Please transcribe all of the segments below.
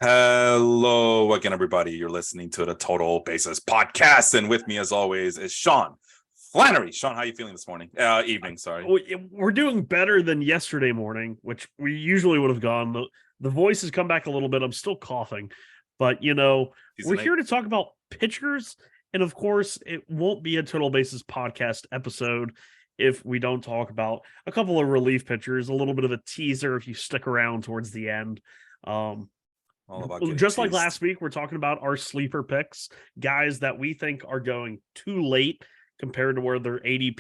Hello again, everybody. You're listening to the Total Basis podcast, and with me, as always, is Sean Flannery. Sean, how are you feeling this morning? Evening, sorry. We're doing better than yesterday morning, which we usually would have gone. The voice has come back a little bit. I'm still coughing, but we're here to talk about pitchers, and of course, it won't be a Total Basis podcast episode if we don't talk about a couple of relief pitchers. A little bit of a teaser if you stick around towards the end. All about just like teased. last week, we're talking about our sleeper picks, guys that we think are going too late compared to where their ADP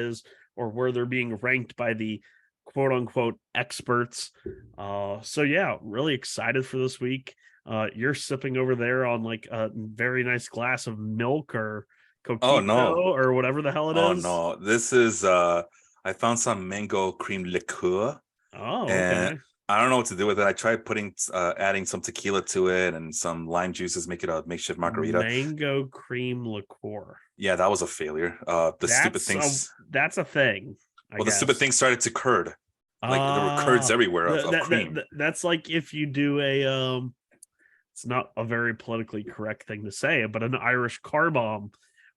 is or where they're being ranked by the quote unquote experts. So yeah, really excited for this week. You're sipping over there on like a very nice glass of milk or coquito or whatever the hell it is. Oh no, this is I found some mango cream liqueur. Oh, okay. I don't know what to do with it. I tried adding some tequila to it and some lime juices, make it a makeshift margarita. Mango cream liqueur. Yeah, that was a failure. Stupid things. That's a thing. The stupid thing started to curd. Like there were curds everywhere of cream. That's like if you do it's not a very politically correct thing to say, but an Irish car bomb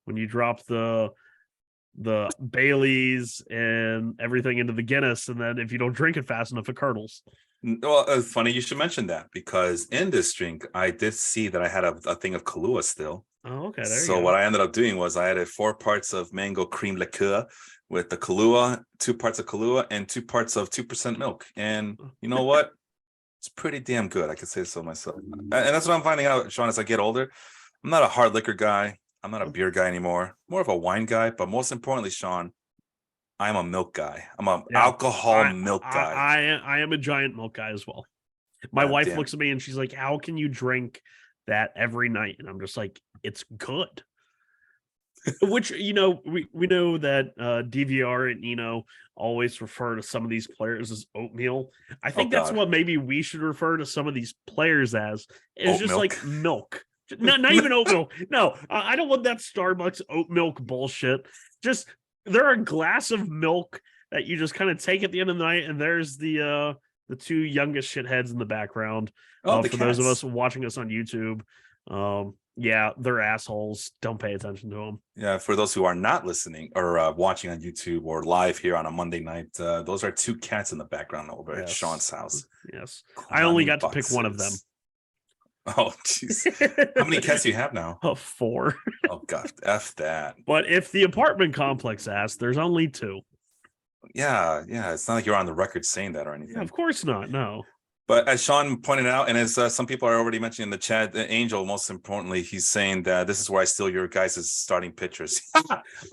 when you drop the Baileys and everything into the Guinness, and then if you don't drink it fast enough, it curdles. Well, it's funny you should mention that, because in this drink, I did see that I had a thing of Kahlua still. Oh, okay. So what I ended up doing was I added 4 parts of mango cream liqueur with the Kahlua, 2 parts of Kahlua, and 2 parts of 2% milk. And you know what? It's pretty damn good. I could say so myself. And that's what I'm finding out, Sean, as I get older. I'm not a hard liquor guy. I'm not a beer guy anymore. More of a wine guy. But most importantly, Sean, I'm a milk guy. I'm an alcohol milk guy. I am a giant milk guy as well. My wife looks at me and she's like, "How can you drink that every night?" And I'm just like, "It's good." Which, we know that DVR and Eno always refer to some of these players as oatmeal. I think that's what maybe we should refer to some of these players as. It's just like milk. Not even oat milk. No, I don't want that Starbucks oat milk bullshit. Just they're a glass of milk that you just kind of take at the end of the night, and there's the 2 youngest shitheads in the background. For those of us watching us on YouTube, yeah, they're assholes. Don't pay attention to them. Yeah, for those who are not listening or watching on YouTube or live here on a Monday night, those are 2 cats in the background over at Sean's house. Yes, I only got to pick one of them. Oh, jeez. How many cats do you have now? 4. Oh, God. F that. But if the apartment complex asks, there's only 2. Yeah. It's not like you're on the record saying that or anything. Yeah, of course not. No. But as Sean pointed out, and as some people are already mentioning in the chat, Angel, most importantly, he's saying that this is where I steal your guys' starting pitchers.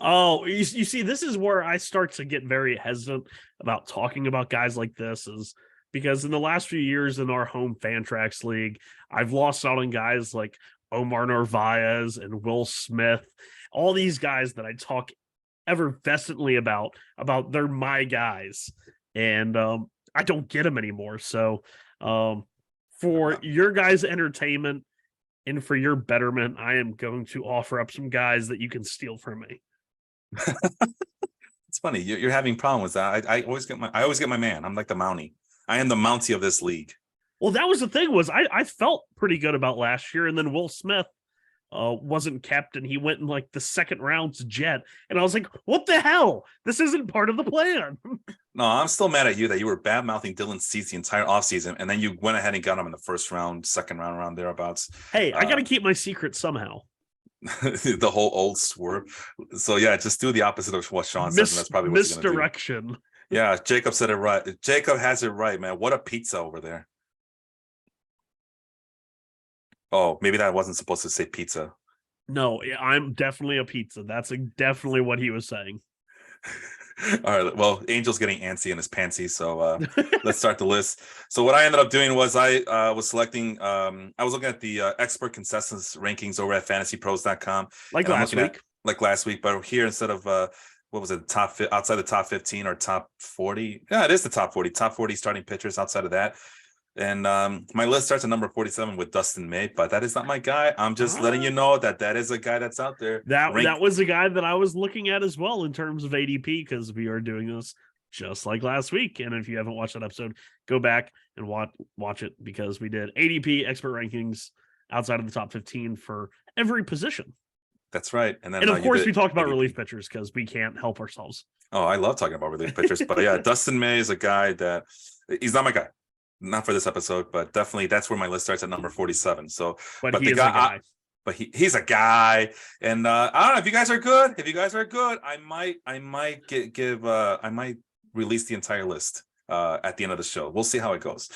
Oh, you see, this is where I start to get very hesitant about talking about guys like this, is because in the last few years in our home Fantrax league, I've lost out on guys like Omar Narvaez and Will Smith, all these guys that I talk effervescently about they're my guys, and I don't get them anymore. So for your guys' entertainment and for your betterment, I am going to offer up some guys that you can steal from me. It's funny you're having problems with that. I always get my man. I'm like the Mountie. I am the Mountie of this league. Well, that was the thing, was I felt pretty good about last year, and then Will Smith wasn't kept, and he went in like the second round to Jet, and I was like, what the hell? This isn't part of the plan. No, I'm still mad at you that you were bad mouthing Dylan Cease the entire offseason, and then you went ahead and got him in the first round, second round, around thereabouts. Hey, I got to keep my secret somehow. The whole old swerve. So yeah, just do the opposite of what Sean says, and that's probably what misdirection. Yeah, Jacob said it right. Jacob has it right, man. What a pizza over there. Oh, maybe that wasn't supposed to say pizza. No, I'm definitely a pizza. That's definitely what he was saying. All right. Well, Angel's getting antsy in his pantsy, so let's start the list. So what I ended up doing was I was selecting. I was looking at the expert consensus rankings over at fantasypros.com. Like last week, but here instead of what was it, outside the top 15 or top 40? Yeah, it is the top 40 starting pitchers outside of that. And my list starts at number 47 with Dustin May, but that is not my guy. I'm just letting you know that is a guy that's out there. That was a guy that I was looking at as well in terms of ADP, because we are doing this just like last week. And if you haven't watched that episode, go back and watch it, because we did ADP expert rankings outside of the top 15 for every position. That's right. And then of course we talked about ADP. Relief pitchers because we can't help ourselves. Oh, I love talking about relief pitchers. But yeah, Dustin May is a guy that he's not my guy. Not for this episode, but definitely that's where my list starts at number 47. So, but he is a guy. But he's a guy, and I don't know if you guys are good. If you guys are good, I might I might release the entire list at the end of the show. We'll see how it goes.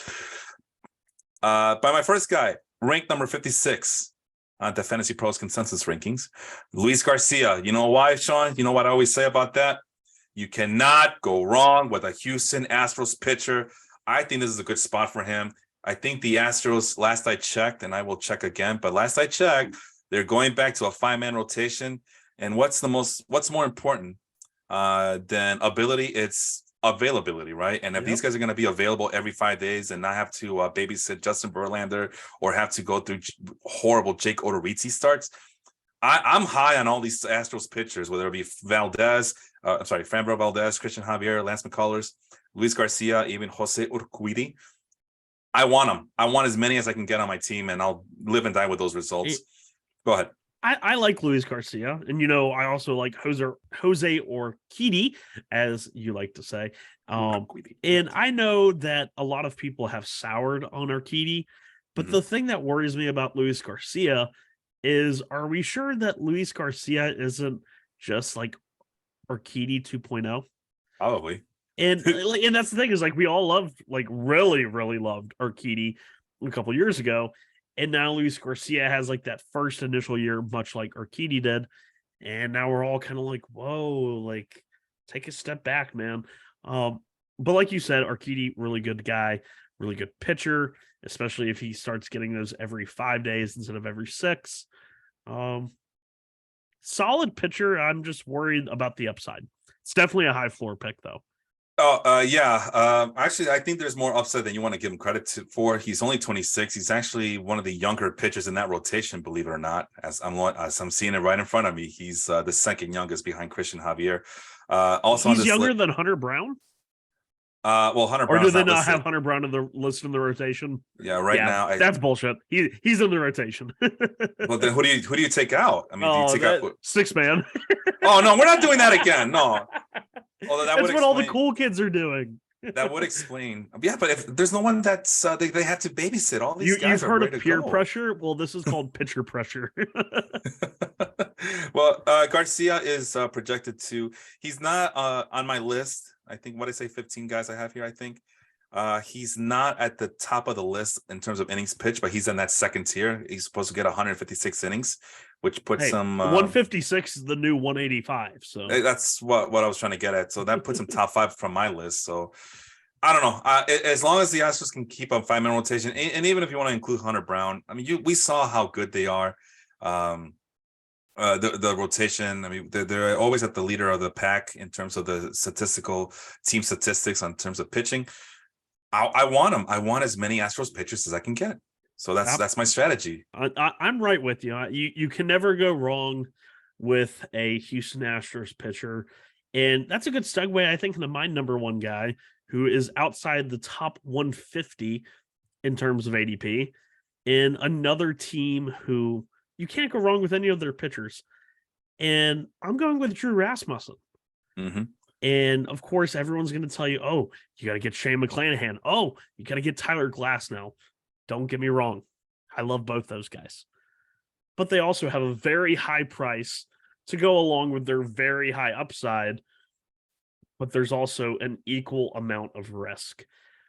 By my first guy, ranked number 56 on the Fantasy Pros consensus rankings, Luis Garcia. You know why, Sean? You know what I always say about that? You cannot go wrong with a Houston Astros pitcher. I think this is a good spot for him. I think the Astros, last I checked, and I will check again, but last I checked, they're going back to a 5-man rotation. And what's more important than ability? It's availability, right? And if these guys are going to be available every 5 days and not have to babysit Justin Verlander or have to go through horrible Jake Odorizzi starts, I'm high on all these Astros pitchers, whether it be Framber Valdez, Christian Javier, Lance McCullers, Luis Garcia, even Jose Urquidy. I want them. I want as many as I can get on my team, and I'll live and die with those results. Go ahead. I like Luis Garcia, and I also like Jose Urquidy, as you like to say. And I know that a lot of people have soured on Urquidy, but the thing that worries me about Luis Garcia is, are we sure that Luis Garcia isn't just like Urquidy 2.0? Probably. And that's the thing, is like we all loved, like really, really loved Urquidy a couple years ago. And now Luis Garcia has like that first initial year, much like Urquidy did. And now we're all kind of like, whoa, like take a step back, man. But like you said, Urquidy, really good guy, really good pitcher, especially if he starts getting those every 5 days instead of every 6. Solid pitcher. I'm just worried about the upside. It's definitely a high floor pick, though. Actually, I think there's more upside than you want to give him credit for. He's only 26. He's actually one of the younger pitchers in that rotation, believe it or not. As I'm seeing it right in front of me, he's the second youngest behind Christian Javier. Also, he's younger than Hunter Brown. Well, Hunter Brown. Or do they not have Hunter Brown in the list in the rotation? Yeah, now that's bullshit. He's in the rotation. Well, then who do you take out? I mean, do you take out 6-man? Oh no, we're not doing that again. No. That's what all the cool kids are doing. That would explain. Yeah, but if there's no one that's they have to babysit all these guys. You've heard of peer pressure? Well, this is called pitcher pressure. Well, Garcia is projected to. He's not on my list. I think 15 guys I have here. I think he's not at the top of the list in terms of innings pitched, but he's in that second tier. He's supposed to get 156 innings, which puts him 156 is the new 185. So that's what I was trying to get at. So that puts him top 5 from my list. So I don't know. As long as the Astros can keep a 5-man rotation, and even if you want to include Hunter Brown, I mean, we saw how good they are. The rotation, I mean, they're always at the leader of the pack in terms of the team statistics on terms of pitching. I want them. I want as many Astros pitchers as I can get. So that's my strategy. I'm right with you. You can never go wrong with a Houston Astros pitcher. And that's a good segue, I think, into my number one guy, who is outside the top 150 in terms of ADP, in another team who you can't go wrong with any of their pitchers. And I'm going with Drew Rasmussen. Mm-hmm. And of course, everyone's going to tell you, oh, you got to get Shane McClanahan. Oh, you got to get Tyler Glass now. Don't get me wrong. I love both those guys. But they also have a very high price to go along with their very high upside. But there's also an equal amount of risk.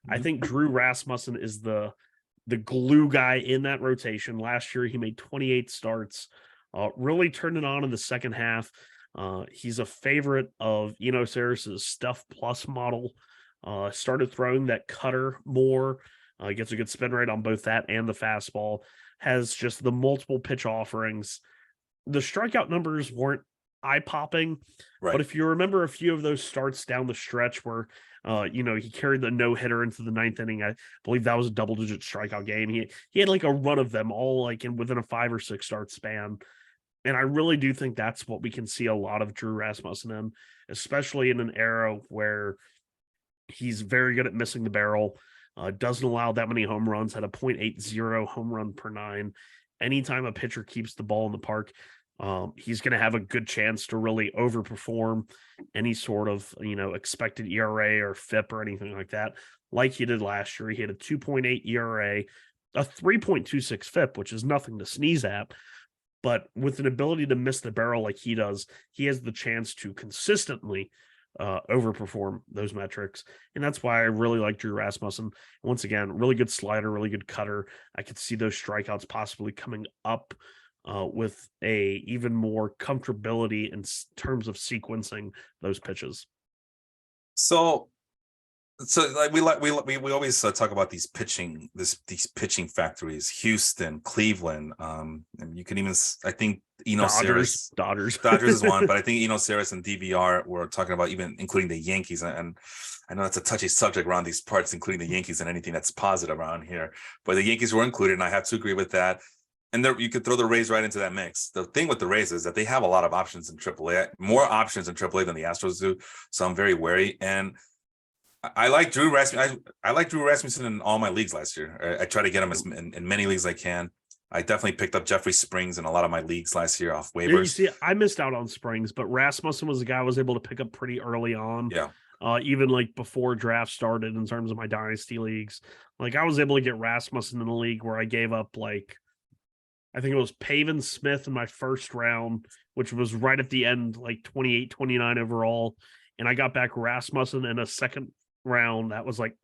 I think Drew Rasmussen is the glue guy in that rotation. Last year, he made 28 starts, really turned it on in the second half. He's a favorite of Eno Sarris's Stuff Plus model. Started throwing that cutter more. Gets a good spin rate on both that and the fastball. Has just the multiple pitch offerings. The strikeout numbers weren't eye-popping, right, but if you remember a few of those starts down the stretch where he carried the no-hitter into the ninth inning, I believe that was a double-digit strikeout game. He had like a run of them all like within a 5 or 6 start span. And I really do think that's what we can see a lot of Drew Rasmussen in, especially in an era where he's very good at missing the barrel. Doesn't allow that many home runs, had a .80 home run per nine. Anytime a pitcher keeps the ball in the park, he's going to have a good chance to really overperform any sort of, expected ERA or FIP or anything like that, like he did last year. He had a 2.8 ERA, a 3.26 FIP, which is nothing to sneeze at. But with an ability to miss the barrel like he does, he has the chance to consistently overperform those metrics. And that's why I really like Drew Rasmussen. Once again, really good slider, really good cutter. I could see those strikeouts possibly coming up with a even more comfortability in terms of sequencing those pitches. So like we always talk about these pitching factories, Houston, Cleveland, and you can even, I think, Dodgers is one, but I think Eno Saris and DVR were talking about even including the Yankees, and I know that's a touchy subject around these parts, including the Yankees and anything that's positive around here, but the Yankees were included, and I have to agree with that. And there, you could throw the Rays right into that mix. The thing with the Rays is that they have a lot of options in AAA, more options in AAA than the Astros do, so I'm very wary. And I like Drew Rasmussen. I like Drew Rasmussen in all my leagues last year. I try to get him in many leagues I can. I definitely picked up Jeffrey Springs in a lot of my leagues last year off waivers. Yeah, you see, I missed out on Springs, but Rasmussen was the guy I was able to pick up pretty early on. Yeah. Even like before draft started in terms of my dynasty leagues. Like I was able to get Rasmussen in a league where I gave up I think it was Pavin Smith in my first round, which was right at the end, like 28, 29 overall. And I got back Rasmussen in a second round. That was like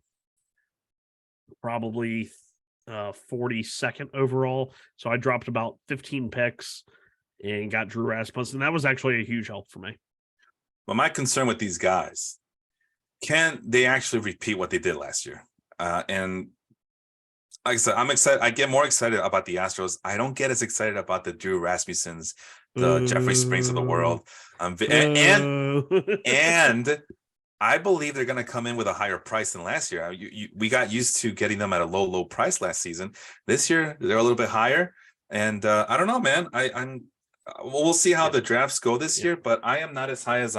probably 42nd overall. So I dropped about 15 picks and got Drew Rasmussen. That was actually a huge help for me. But my concern with these guys, can they actually repeat what they did last year? And like I said, I'm excited. I get more excited about the Astros. I don't get as excited about the Drew Rasmussens, the Jeffrey Springs of the world. And I believe they're going to come in with a higher price than last year. We got used to getting them at a low price last season. This year they're a little bit higher, and I don't know, man. We'll see how the drafts go this year, but I am not as high as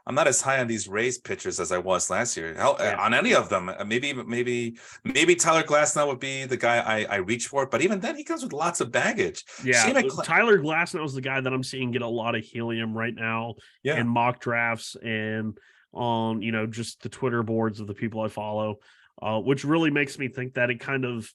I'm not as high on these Rays pitchers as I was last year. On any of them. Maybe Tyler Glasnow would be the guy I reach for, but even then he comes with lots of baggage. Yeah, Tyler Glasnow is the guy that I'm seeing get a lot of helium right now in mock drafts and on just the Twitter boards of the people I follow, which really makes me think that it kind of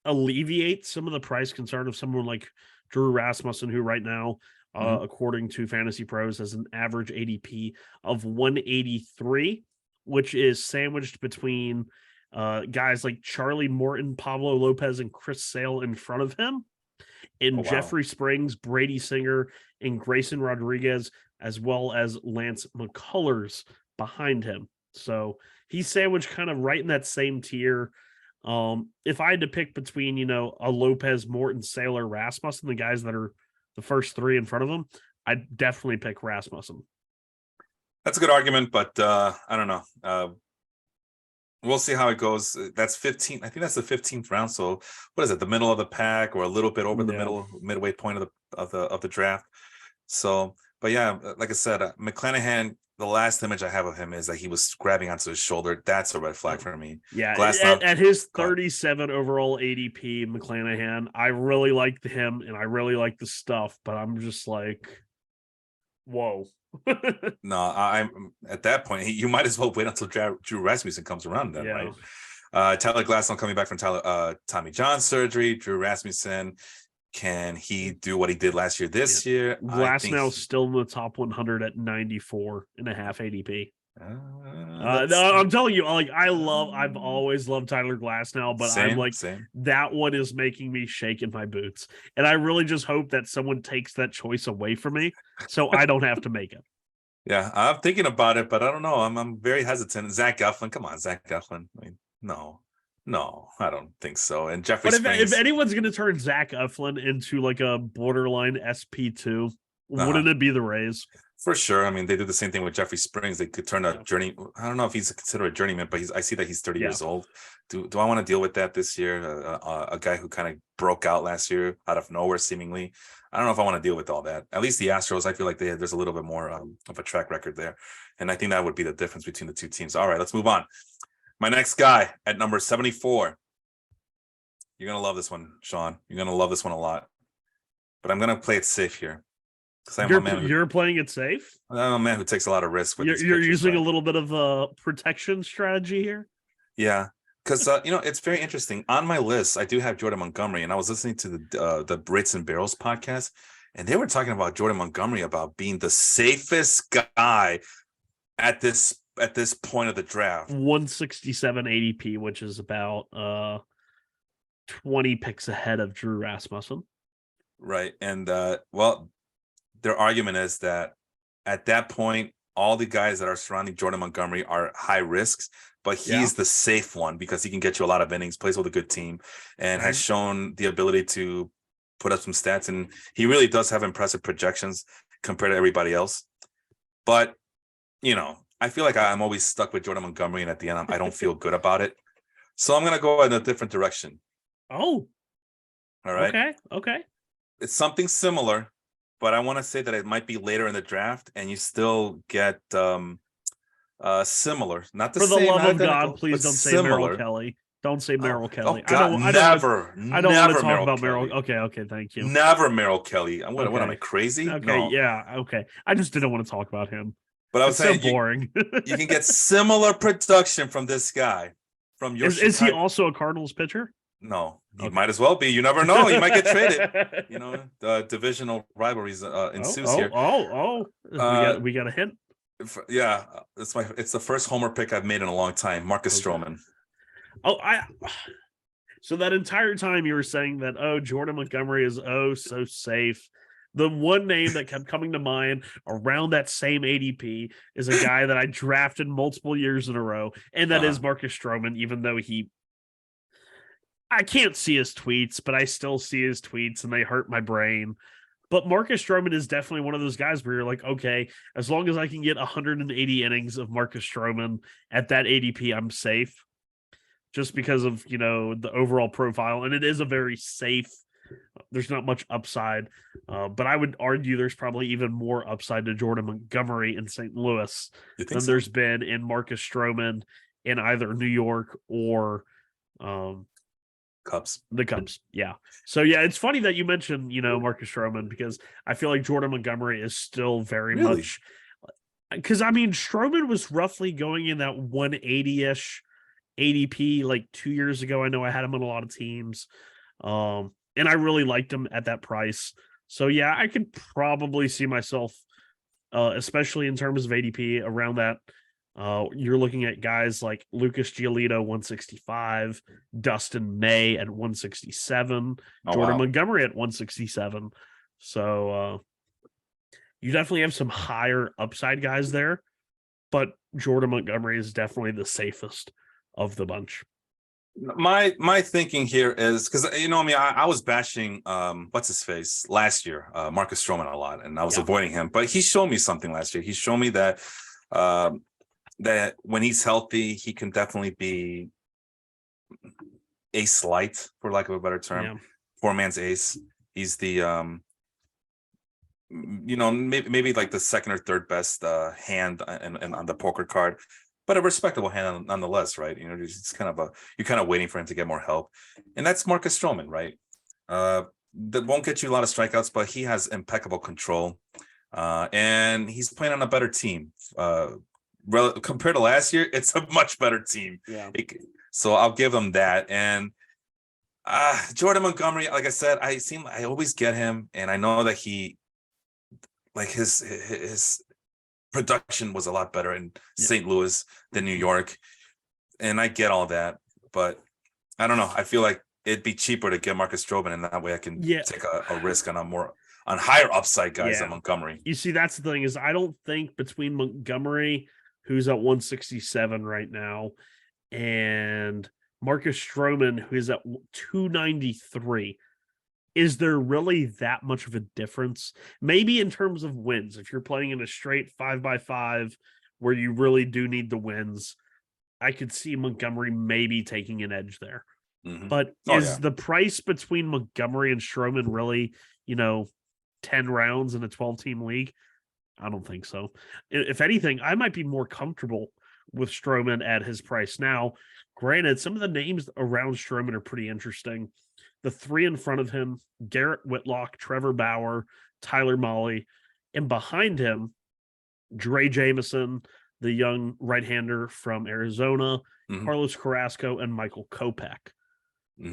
alleviates some of the price concern of someone like Drew Rasmussen, who right now, according to Fantasy Pros, has an average ADP of 183, which is sandwiched between guys like Charlie Morton, Pablo Lopez, and Chris Sale in front of him, and Jeffrey Springs, Brady Singer, and Grayson Rodriguez, as well as Lance McCullers behind him. So he's sandwiched kind of right in that same tier. If I had to pick between, a Lopez, Morton, Sailor, Rasmussen, the guys that are the first three in front of him, I'd definitely pick Rasmussen. That's a good argument, but I don't know. We'll see how it goes. That's 15. I think that's the 15th round. So what is it? The middle of the pack, or a little bit over the midway point of the draft. So, but yeah, like I said, McClanahan, the last image I have of him is that he was grabbing onto his shoulder. That's a red flag for me. Yeah, at his 37 overall ADP, McClanahan, I really liked him and I really like the stuff, but I'm just like, whoa. No, I'm at that point. You might as well wait until Drew Rasmussen comes around then, right? Tyler Glasnow coming back from Tommy John surgery. Drew Rasmussen, can he do what he did last year this year? Glasnow's still in the top 100 at 94.5 ADP. No, I'm telling you, I've always loved Tyler Glasnow, but same. That one is making me shake in my boots. And I really just hope that someone takes that choice away from me so I don't have to make it. Yeah, I'm thinking about it, but I don't know. I'm very hesitant. Zach Eflin, come on, Zach Eflin. I mean, no, I don't think so. And Jeffrey Springs, if anyone's going to turn Zach Eflin into like a borderline SP2, wouldn't it be the Rays? For sure. I mean, they did the same thing with Jeffrey Springs. They could turn a journey. I don't know if he's considered a journeyman, but I see that he's 30 years old. Do I want to deal with that this year? A guy who kind of broke out last year out of nowhere, seemingly. I don't know if I want to deal with all that. At least the Astros, I feel like there's a little bit more of a track record there. And I think that would be the difference between the two teams. All right, let's move on. My next guy at number 74. You're going to love this one, Sean. You're going to love this one a lot. But I'm going to play it safe here. You're playing it safe? I'm a man who takes a lot of risks with You're pitchers, using right? a little bit of a protection strategy here? Yeah. Because, it's very interesting. On my list, I do have Jordan Montgomery, and I was listening to the Brits and Barrels podcast, and they were talking about Jordan Montgomery about being the safest guy at this point of the draft. 167 ADP, which is about 20 picks ahead of Drew Rasmussen. Right. And their argument is that at that point, all the guys that are surrounding Jordan Montgomery are high risks, but he's the safe one because he can get you a lot of innings, plays with a good team, and has shown the ability to put up some stats. And he really does have impressive projections compared to everybody else. But, I feel like I'm always stuck with Jordan Montgomery, and at the end, I don't feel good about it. So I'm going to go in a different direction. Oh. All right. Okay. It's something similar, but I want to say that it might be later in the draft, and you still get similar, not the same. For the same, love of God, please don't say Merrill Kelly. Don't say Merrill Kelly. Oh God, I don't want to talk about Merrill. Okay, thank you. Never Merrill Kelly. What am I crazy? Okay, no. Yeah, okay. I just didn't want to talk about him. But I was saying, so boring. You can get similar production from this guy. From your is he also a Cardinals pitcher? No, he might as well be. You never know. He might get traded. The divisional rivalries ensues here. We got a hint. Yeah, it's the first homer pick I've made in a long time. Marcus Stroman. So that entire time you were saying that, Jordan Montgomery is so safe. The one name that kept coming to mind around that same ADP is a guy that I drafted multiple years in a row, and that is Marcus Stroman, even though I can't see his tweets, but I still see his tweets, and they hurt my brain. But Marcus Stroman is definitely one of those guys where you're like, okay, as long as I can get 180 innings of Marcus Stroman at that ADP, I'm safe. Just because of, the overall profile. And it is a very safe, there's not much upside. But I would argue there's probably even more upside to Jordan Montgomery in St. Louis than there's been in Marcus Stroman in either New York or Cubs. The Cubs, yeah. So, yeah, it's funny that you mentioned, Marcus Stroman, because I feel like Jordan Montgomery is still very much... Because, Stroman was roughly going in that 180-ish ADP like 2 years ago. I know I had him on a lot of teams. And I really liked him at that price. So, yeah, I could probably see myself, especially in terms of ADP, around that. You're looking at guys like Lucas Giolito, 165, Dustin May at 167, Jordan Montgomery at 167. So you definitely have some higher upside guys there, but Jordan Montgomery is definitely the safest of the bunch. My thinking here is because I was bashing what's his face last year, Marcus Stroman, a lot, and I was avoiding him, but he showed me something last year. He showed me that that when he's healthy, he can definitely be ace light, for lack of a better term, poor man's ace. He's the maybe like the second or third best hand and on the poker card, but a respectable hand nonetheless, right? It's you're kind of waiting for him to get more help, and that's Marcus Stroman, right? That won't get you a lot of strikeouts, but he has impeccable control, and he's playing on a better team. Compared to last year, it's a much better team. Yeah. So I'll give him that. And Jordan Montgomery, like I said, I always get him, and I know that his production was a lot better in St. Louis than New York, and I get all that, but I don't know. I feel like it'd be cheaper to get Marcus Stroman, and that way I can take a risk on higher upside guys than Montgomery. You see, that's the thing is I don't think between Montgomery, who's at 167 right now, and Marcus Stroman, who is at 293, is there really that much of a difference? Maybe in terms of wins, if you're playing in a straight 5x5 where you really do need the wins, I could see Montgomery maybe taking an edge there. Mm-hmm. But is the price between Montgomery and Stroman really, 10 rounds in a 12-team league? I don't think so. If anything, I might be more comfortable with Stroman at his price. Now, granted, some of the names around Stroman are pretty interesting. The three in front of him, Garrett Whitlock, Trevor Bauer, Tyler Mahle, and behind him, Dre Jameson, the young right-hander from Arizona, Carlos Carrasco, and Michael Kopech.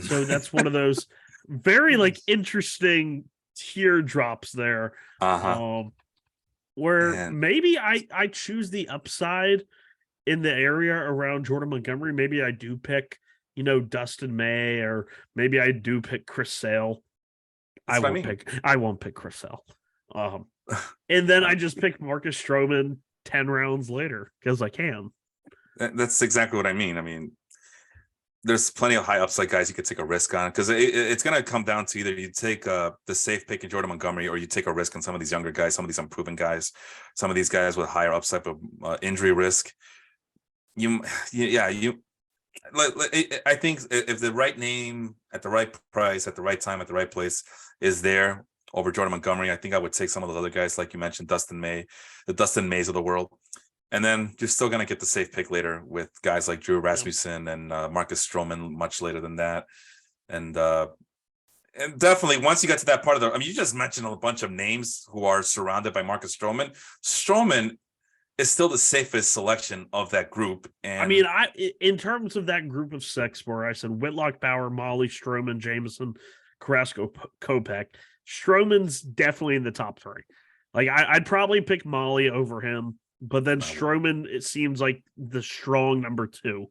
So that's one of those very interesting teardrops there. Where maybe I choose the upside in the area around Jordan Montgomery. Maybe I do pick, Dustin May, or maybe I do pick Chris Sale. I won't pick Chris Sale. And then I just pick Marcus Stroman 10 rounds later because I can. That's exactly what I mean. I mean, there's plenty of high upside guys you could take a risk on, because it's going to come down to either you take the safe pick in Jordan Montgomery, or you take a risk on some of these younger guys, some of these unproven guys, some of these guys with higher upside but injury risk. I think if the right name at the right price, at the right time, at the right place is there over Jordan Montgomery, I think I would take some of those other guys, like you mentioned, the Dustin Mays of the world. And then you're still going to get the safe pick later with guys like Drew Rasmussen and Marcus Stroman much later than that. And definitely once you get to that part of you just mentioned a bunch of names who are surrounded by Marcus Stroman. Stroman is still the safest selection of that group. And in terms of that group of six, where I said Whitlock, Bauer, Mahle, Stroman, Jameson, Carrasco, Kopech, Stroman's definitely in the top three. I'd probably pick Mahle over him. But then Stroman, it seems like the strong number two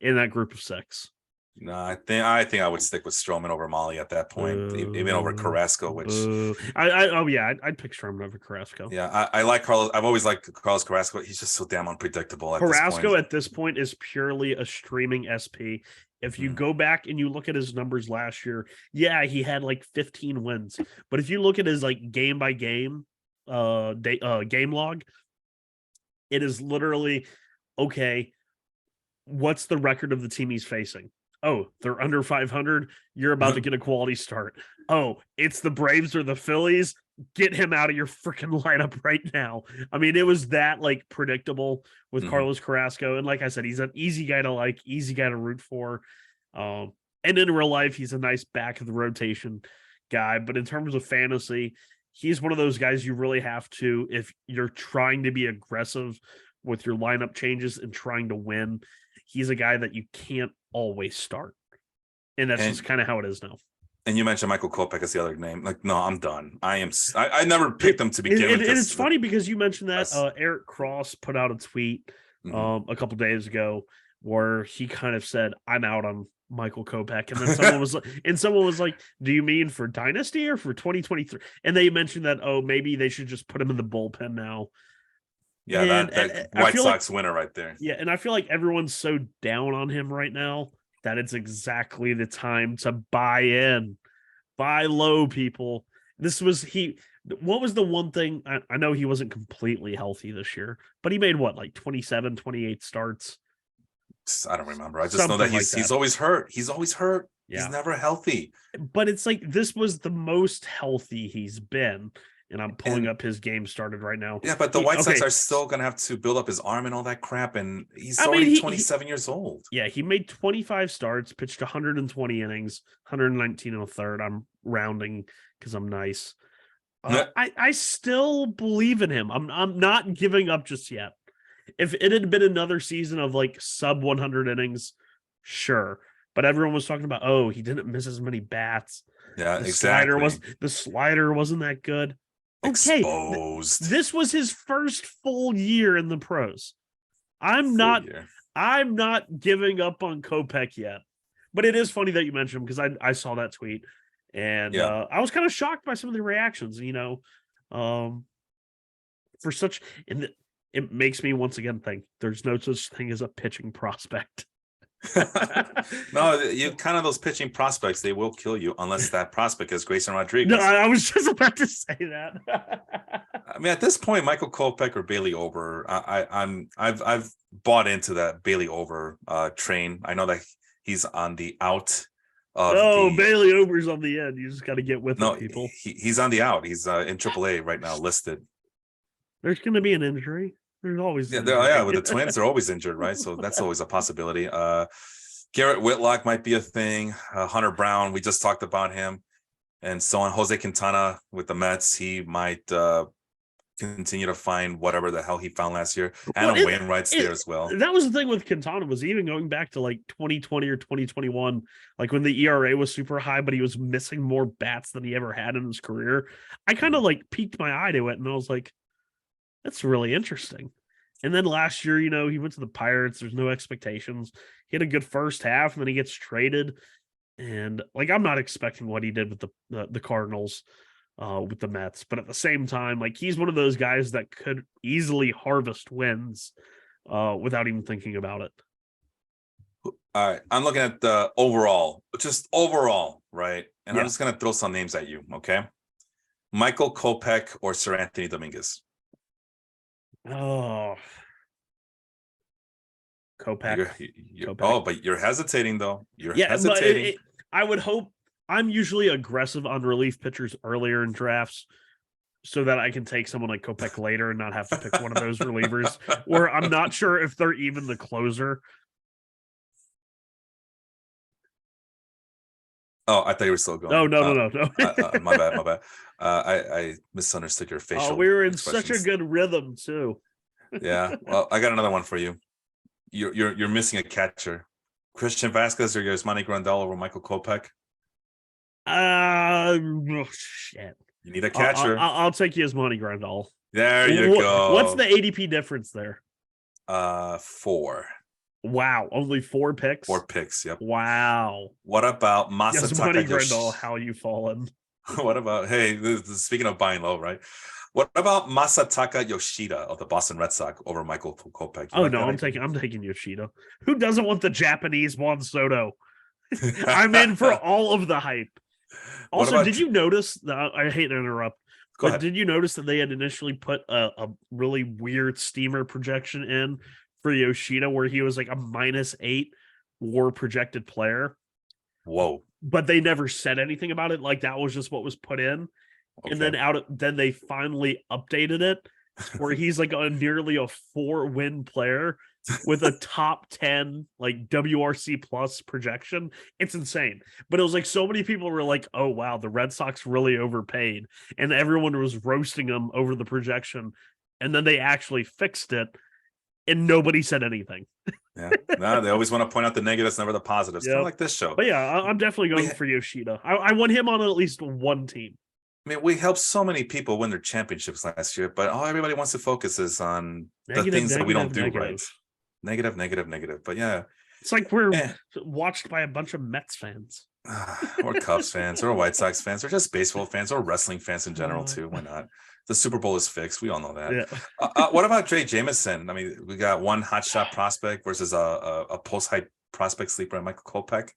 in that group of six. No, I think I would stick with Stroman over Mahle at that point, even over Carrasco. Which I'd pick Stroman over Carrasco. Yeah, I like Carlos. I've always liked Carlos Carrasco. He's just so damn unpredictable. Carrasco at this point is purely a streaming SP. If you go back and you look at his numbers last year, he had 15 wins. But if you look at his game by game game log, it is literally, okay, what's the record of the team he's facing? Oh, they're under 500. You're about to get a quality start. Oh, it's the Braves or the Phillies. Get him out of your freaking lineup right now. It was that predictable with Carlos Carrasco. And like I said, he's an easy guy to like, easy guy to root for. And in real life, he's a nice back of the rotation guy. But in terms of fantasy, he's one of those guys you really have to, if you're trying to be aggressive with your lineup changes and trying to win, he's a guy that you can't always start. And that's just kind of how it is now. And you mentioned Michael Kopech as the other name. No, I'm done. I never picked him to begin with. And it's funny because you mentioned that Eric Cross put out a tweet a couple days ago where he kind of said, I'm out on Michael Kopech, and then someone was like, do you mean for Dynasty or for 2023? And they mentioned that maybe they should just put him in the bullpen now. Yeah, that White Sox winner right there. Yeah, and I feel like everyone's so down on him right now that it's exactly the time to buy in. Buy low, people. What was the one thing? I know he wasn't completely healthy this year, but he made 27, 28 starts? I don't remember. I just know that he's always hurt. He's always hurt. Yeah. He's never healthy. But it's this was the most healthy he's been. And I'm pulling up his game started right now. Yeah, but the White Sox are still going to have to build up his arm and all that crap. And he's already 27 years old. Yeah, he made 25 starts, pitched 120 innings, 119 and a third. I'm rounding because I'm nice. I still believe in him. I'm not giving up just yet. If it had been another season of sub 100 innings, sure. But everyone was talking about, he didn't miss as many bats. Yeah, exactly. The slider wasn't that good. Okay, exposed. This was his first full year in the pros. I'm not giving up on Kopech yet. But it is funny that you mentioned him because I saw that tweet and I was kind of shocked by some of the reactions. It makes me once again think there's no such thing as a pitching prospect. No, those pitching prospects, they will kill you unless that prospect is Grayson Rodriguez. No, I was just about to say that. At this point, Michael Kopech or Bailey Ober, I've bought into that Bailey Ober train. I know that he's on the out. Bailey Ober's on the end. You just got to get with it, people. He's on the out. He's in AAA right now, listed. There's going to be an injury. There's always with the Twins, they're always injured, right? So that's always a possibility. Garrett Whitlock might be a thing. Hunter Brown, we just talked about him, and so on. Jose Quintana with the Mets, he might continue to find whatever the hell he found last year. Adam Wainwright's there as well. That was the thing with Quintana, was even going back to like 2020 or 2021, like when the ERA was super high, but he was missing more bats than he ever had in his career. I kind of like piqued my eye to it, and I was like, that's really interesting. And then last year, he went to the Pirates. There's no expectations. He had a good first half, and then he gets traded. And like, I'm not expecting what he did with the Cardinals. With the Mets, but at the same time, like, he's one of those guys that could easily harvest wins without even thinking about it. All right, I'm looking at the overall, right? And Yeah. I'm just gonna throw some names at you, okay? Michael Kopech or Sir Anthony Dominguez? Oh, Kopech. Kopech. Oh, but you're hesitating though. You're Yeah, hesitating. but I would hope. I'm usually aggressive on relief pitchers earlier in drafts so that I can take someone like Kopech later and not have to pick one of those relievers where I'm not sure if they're even the closer. Oh, I thought you were still going. Oh, no. My bad. I misunderstood your facial. Oh, we were in such a good rhythm too. Yeah. Well, I got another one for you. You're missing a catcher. Christian Vasquez or Yasmani Grandal over Michael Kopech? Shit. You need a catcher. I'll take Yasmani Grandal. There you go. What's the ADP difference there? 4. Wow, only 4 picks. 4 picks. Yep. Wow. What about Masataka Yasmani Grandal? How you fallen? What about speaking of buying low, right? What about Masataka Yoshida of the Boston Red Sox over Michael Kopech? Oh no, I'm taking Yoshida. Who doesn't want the Japanese Juan Soto? I'm in for all of the hype. Also, did you notice that? I hate to interrupt, but did you notice that they had initially put a really weird steamer projection in for Yoshida where he was like a -8 WAR projected player? Whoa. But they never said anything about it. Like, that was just what was put in. Okay. And then they finally updated it where he's like nearly a 4-win player with a top 10 like WRC plus projection. It's insane. But it was like, so many people were like, oh wow, the Red Sox really overpaid, and everyone was roasting them over the projection. And then they actually fixed it and nobody said anything. Yeah, no, they always want to point out the negatives, never the positives. Kind of like this show. But yeah, I'm definitely going for Yoshida. I want him on at least one team. I mean, we helped so many people win their championships last year, but all everybody wants to focus is on the things that we don't do right. Negative. But yeah, it's like we're watched by a bunch of Mets fans, or Cubs fans, or White Sox fans, or just baseball fans, or wrestling fans in general too. Why not? The Super Bowl is fixed. We all know that. Yeah. What about Trey Jameson? I mean, we got one hotshot prospect versus a post-hype prospect sleeper, Michael Kopech.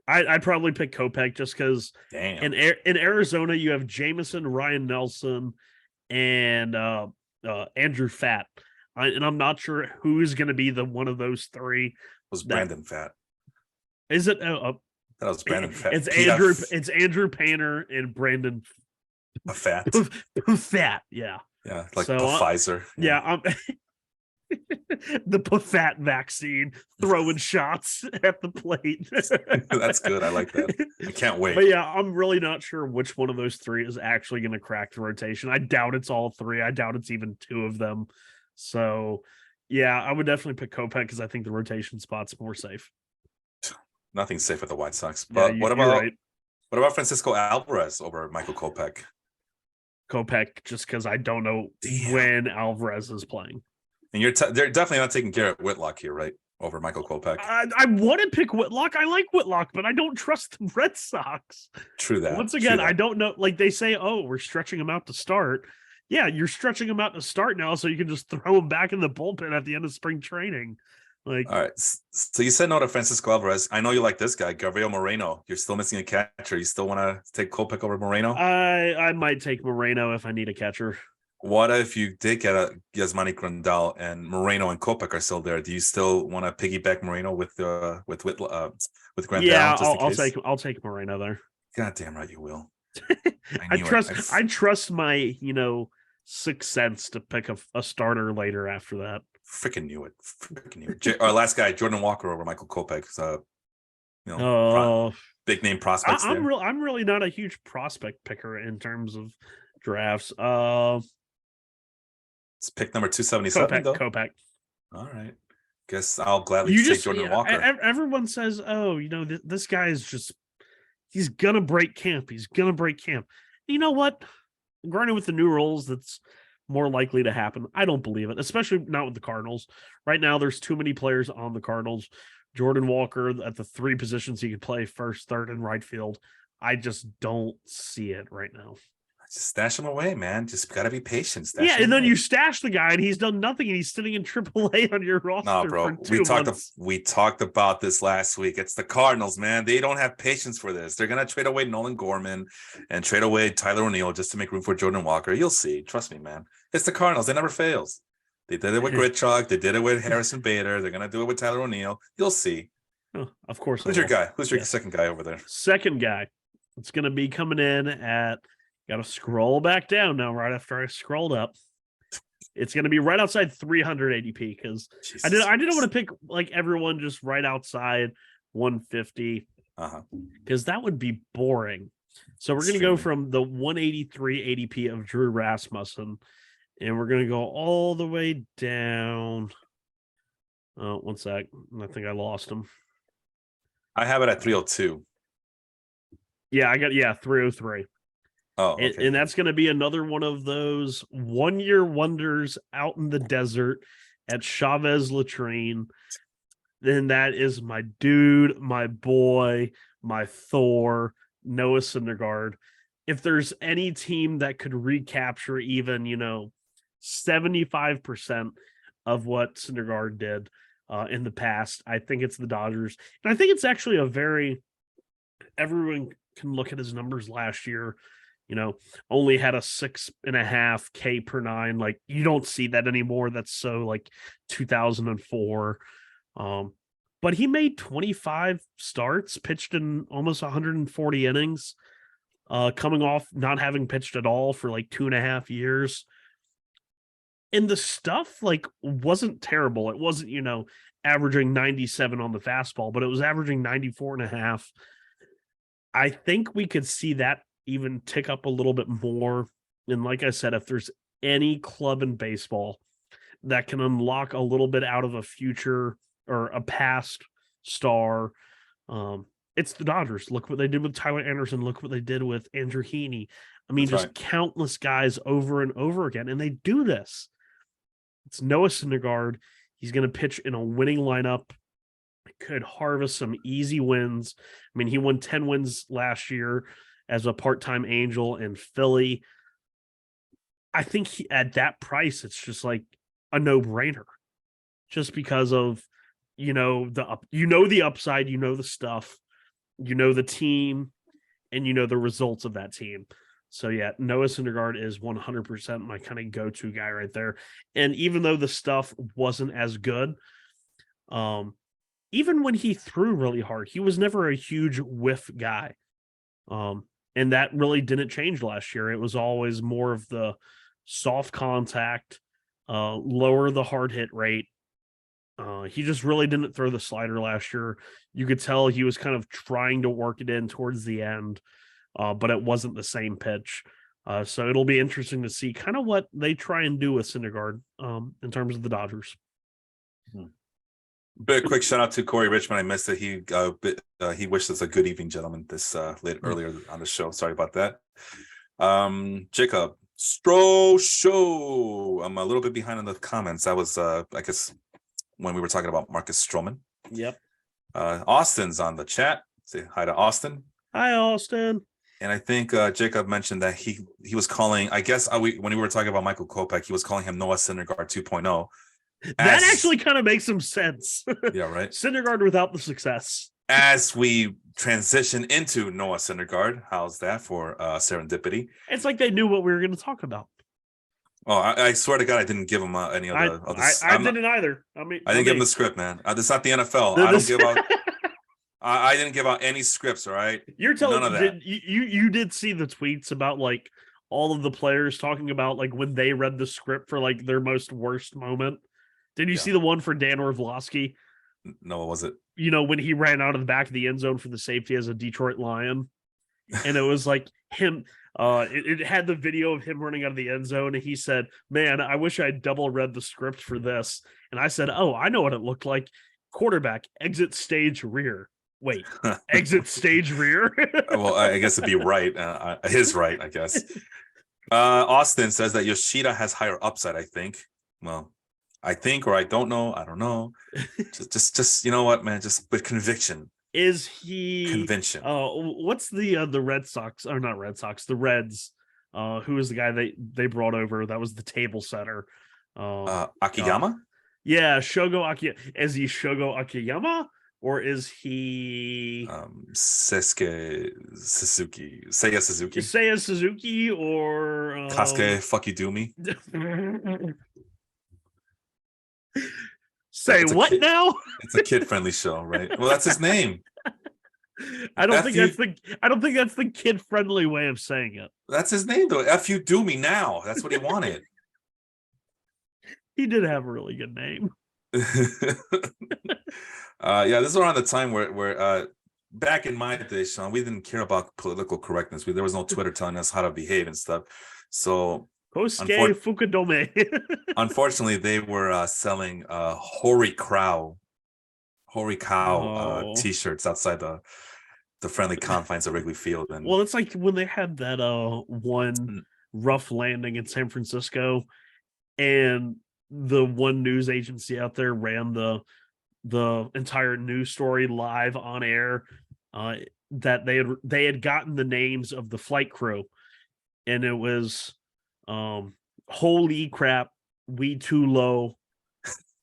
I'd probably pick Kopech just because in Arizona you have Jameson, Ryan Nelson, and Andrew Fatt. And I'm not sure who's going to be the one of those three. It was Brandon Fatt. Is it? That was Brandon Fatt. It's Andrew Painter and Brandon Fatt. Fatt, yeah. Yeah, like Pfizer. Yeah, the Pfat vaccine, throwing shots at the plate. That's good. I like that. I can't wait. But yeah, I'm really not sure which one of those three is actually going to crack the rotation. I doubt it's all three. I doubt it's even 2 of them. So yeah, I would definitely pick Kopech because I think the rotation spot's more safe. Nothing's safe with the White Sox. But what about Francisco Alvarez over Michael Kopech? Kopech, just because I don't know when Alvarez is playing. And they're definitely not taking Garrett Whitlock here, right? Over Michael Kopech. I want to pick Whitlock. I like Whitlock, but I don't trust the Red Sox. True that. Once again, I don't know. Like, they say, oh, we're stretching him out to start. Yeah, you're stretching him out to start now, so you can just throw him back in the bullpen at the end of spring training. Like, all right. So you said no to Francisco Alvarez. I know you like this guy, Gabriel Moreno. You're still missing a catcher. You still want to take Kopech over Moreno? I might take Moreno if I need a catcher. What if you did get a Yasmani Grandal and Moreno and Kopech are still there? Do you still want to piggyback Moreno with Grandal? Yeah, I'll take Moreno there. God damn right you will. I trust my sixth sense to pick a starter later after that. Freaking knew it. Our last guy, Jordan Walker over Michael Kopech. Big name prospects there. I'm really not a huge prospect picker in terms of drafts. It's pick number 277 though. Kopech. All right. Guess I'll gladly take Jordan Walker. Everyone says, "Oh, this guy is he's gonna break camp. He's gonna break camp." You know what? Granted, with the new rules, that's more likely to happen. I don't believe it, especially not with the Cardinals. Right now, there's too many players on the Cardinals. Jordan Walker at the 3 positions he could play first, third, and right field. I just don't see it right now. Just stash him away, man. Just gotta be patient. And then you stash the guy, and he's done nothing, and he's sitting in AAA on your roster. No, bro. We talked about this last week. It's the Cardinals, man. They don't have patience for this. They're gonna trade away Nolan Gorman and trade away Tyler O'Neill just to make room for Jordan Walker. You'll see. Trust me, man. It's the Cardinals. They never fails. They did it with Grichuk. They did it with Harrison Bader. They're gonna do it with Tyler O'Neill. You'll see. Oh, of course. Who's your guy? Who's your second guy over there? Second guy. It's gonna be coming in at. Got to scroll back down now. Right after I scrolled up, it's going to be right outside 300 ADP because I didn't want to pick like everyone just right outside 150 because that would be boring. So we're going to go from the 183 ADP of Drew Rasmussen, and we're going to go all the way down. One sec. I think I lost him. I have it at 302. Yeah, 303. Oh, okay. And that's going to be another one of those one-year wonders out in the desert at Chavez Latrine. Then that is my dude, my boy, my Thor, Noah Syndergaard. If there's any team that could recapture even, 75% of what Syndergaard did in the past, I think it's the Dodgers. And I think it's actually everyone can look at his numbers last year. Only had a 6.5 K per 9. Like, you don't see that anymore. That's so like 2004. But he made 25 starts, pitched in almost 140 innings, coming off not having pitched at all for like 2.5 years. And the stuff wasn't terrible. It wasn't, averaging 97 on the fastball, but it was averaging 94.5. I think we could see that even tick up a little bit more. And like I said, if there's any club in baseball that can unlock a little bit out of a future or a past star, it's the Dodgers. Look what they did with Tyler Anderson. Look what they did with Andrew Heaney. I mean, That's just right. Countless guys over and over again. And they do this. It's Noah Syndergaard. He's going to pitch in a winning lineup. Could harvest some easy wins. I mean, he won 10 wins last year as a part-time Angel in Philly. I think at that price, it's just like a no-brainer. Just because of, the upside, the stuff, the team, and the results of that team. So yeah, Noah Syndergaard is 100% my kind of go-to guy right there. And even though the stuff wasn't as good, even when he threw really hard, he was never a huge whiff guy. And that really didn't change last year. It was always more of the soft contact, lower the hard hit rate. He just really didn't throw the slider last year. You could tell he was kind of trying to work it in towards the end, but it wasn't the same pitch. So it'll be interesting to see kind of what they try and do with Syndergaard in terms of the Dodgers. But a quick shout out to Corey Richmond. I missed it. He wished us a good evening, gentlemen. Earlier on the show. Sorry about that. Jacob Stro Show. I'm a little bit behind on the comments. That was I guess when we were talking about Marcus Stroman. Yep. Austin's on the chat. Say hi to Austin. Hi, Austin. And I think Jacob mentioned that he was calling. I guess when we were talking about Michael Kopech, he was calling him Noah Syndergaard 2.0. That actually kind of makes some sense. Yeah, right. Syndergaard without the success. As we transition into Noah Syndergaard, how's that for serendipity? It's like they knew what we were going to talk about. Oh, I swear to God, I didn't give him any of the. I didn't either. I didn't give him the script, man. This is not the NFL. I don't give out. I didn't give out any scripts. All right. You're telling me you did see the tweets about like all of the players talking about like when they read the script for like their most worst moment. Did you see the one for Dan Orlovsky? No, what was it? You know, when he ran out of the back of the end zone for the safety as a Detroit Lion, and it was like him. It had the video of him running out of the end zone, and he said, "Man, I wish I double read the script for this." And I said, "Oh, I know what it looked like. Quarterback exit stage rear. Wait, exit stage rear." Well, I guess it'd be right. His right, I guess. Austin says that Yoshida has higher upside. I think. Well, I think, or I don't know. I don't know. just you know what, man? Just with conviction. Is he convention? What's the Red Sox or not Red Sox? The Reds. Who was the guy they brought over? That was the table setter. Akiyama. Yeah, Shogo Akiyama. Is he Shogo Akiyama or is he Seiya Suzuki? Seiya Suzuki or Kasuke Fuck You Do Me? Say what now? It's a kid-friendly show, right? Well, that's his name. I don't think that's the kid-friendly way of saying it. That's his name, though. F you do me now. That's what he wanted. He did have a really good name. Yeah, this is around the time where back in my day, Sean, we didn't care about political correctness. There was no Twitter telling us how to behave and stuff. So Fukudome. Unfortunately, they were selling Holy Cow t-shirts outside the friendly confines of Wrigley Field. And well, it's like when they had that one rough landing in San Francisco, and the one news agency out there ran the entire news story live on air, that they had gotten the names of the flight crew, and it was holy crap, we too low,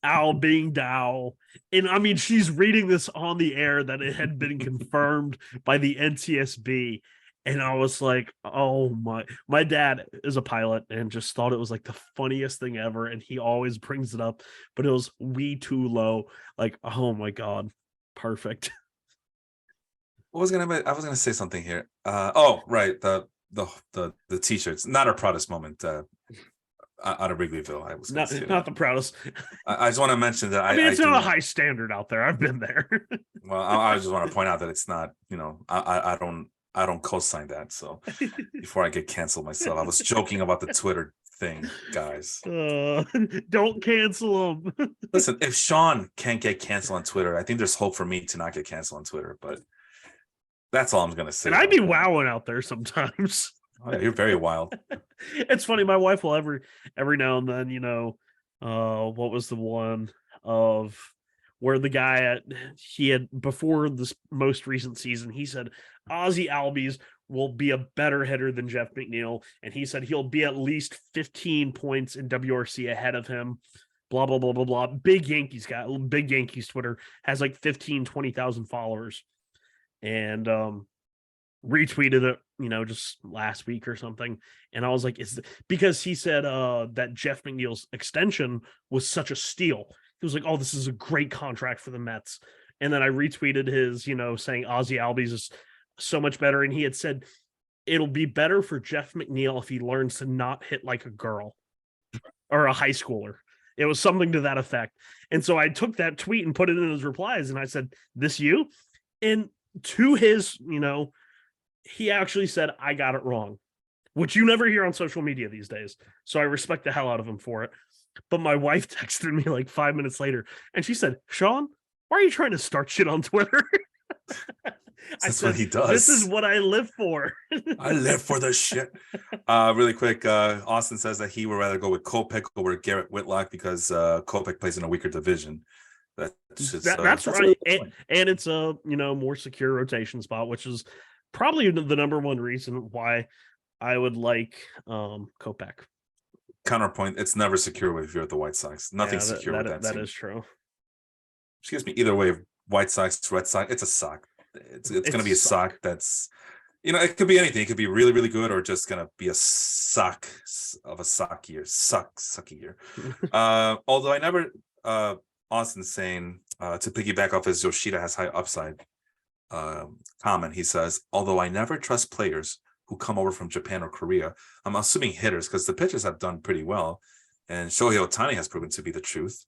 Al Bing Dao. And I mean, she's reading this on the air that it had been confirmed by the NTSB. And I was like, oh my dad is a pilot and just thought it was like the funniest thing ever. And he always brings it up, but it was we too low. Like, oh my God, perfect. I was gonna say something here. Right. The t-shirts, not our proudest moment out of Wrigleyville. I was not the proudest. I just want to mention that I mean, it's not a high standard out there. I've been there. Well, I just want to point out that it's not, I don't co-sign that. So before I get canceled myself, I was joking about the Twitter thing, guys. Don't cancel them. Listen, if Sean can't get canceled on Twitter, I think there's hope for me to not get canceled on Twitter, but that's all I'm going to say. And I'd be wowing out there sometimes. Oh, yeah, you're very wild. It's funny. My wife will every now and then, what was the one of where the guy he had before this most recent season, he said Ozzie Albies will be a better hitter than Jeff McNeil, and he said he'll be at least 15 points in WRC ahead of him. Blah blah blah blah blah. Big Yankees guy, Big Yankees Twitter has like 20,000 followers, and retweeted it, just last week or something. And I was like, because he said that Jeff McNeil's extension was such a steal. He was like, oh, this is a great contract for the Mets. And then I retweeted his, saying Ozzie Albies is so much better. And he had said, it'll be better for Jeff McNeil if he learns to not hit like a girl or a high schooler. It was something to that effect. And so I took that tweet and put it in his replies. And I said, this you? And to his, he actually said, I got it wrong, which you never hear on social media these days. So I respect the hell out of him for it. But my wife texted me like 5 minutes later and she said, Sean, why are you trying to start shit on Twitter? That's what he does. This is what I live for. I live for this shit. Really quick, Austin says that he would rather go with Kopech over Garrett Whitlock because Kopech plays in a weaker division. That's right. And it's a more secure rotation spot, which is probably the number one reason why I would like Kopech. Counterpoint, it's never secure if you're at the White Sox. Nothing's secure with that team. That is true. Excuse me. Either way, White Sox, Red Sox, it's a sock. It's going to be a sock that's, it could be anything. It could be really, really good or just going to be a sock of a sucky year. Although I never, Austin saying, to piggyback off his Yoshida has high upside comment, he says, although I never trust players who come over from Japan or Korea. I'm assuming hitters because the pitchers have done pretty well, and Shohei Ohtani has proven to be the truth.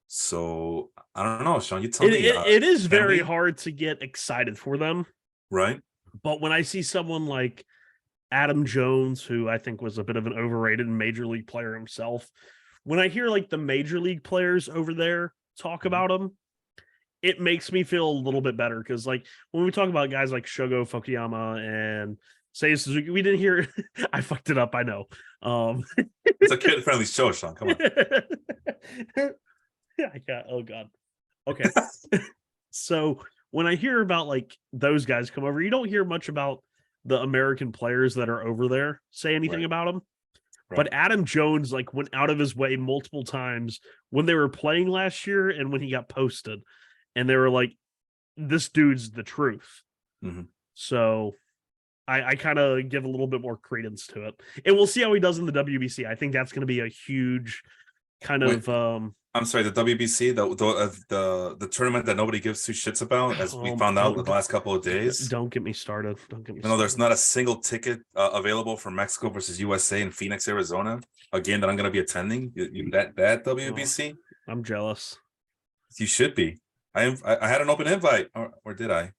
So I don't know, Sean. You tell me. It is very hard to get excited for them, right? But when I see someone like Adam Jones, who I think was a bit of an overrated major league player himself, when I hear like the major league players over there talk about him, it makes me feel a little bit better because, like, when we talk about guys like Shogo Fukuyama and Seiya Suzuki, we didn't hear. I fucked it up. I know. It's a kid-friendly show, Sean. Come on. I got. Oh God. Okay. So when I hear about like those guys come over, you don't hear much about the American players that are over there say anything about them. Right. But Adam Jones like went out of his way multiple times when they were playing last year and when he got posted, and they were like, "This dude's the truth." Mm-hmm. So I kind of give a little bit more credence to it, and we'll see how he does in the WBC. I think that's going to be a huge kind of. I'm sorry, the WBC, the tournament that nobody gives two shits about, as we found out in the last couple of days. Don't get me started. Don't get me. No, there's not a single ticket available for Mexico versus USA in Phoenix, Arizona. A game that I'm going to be attending. That WBC. Oh, I'm jealous. You should be. I had an open invite, or did I?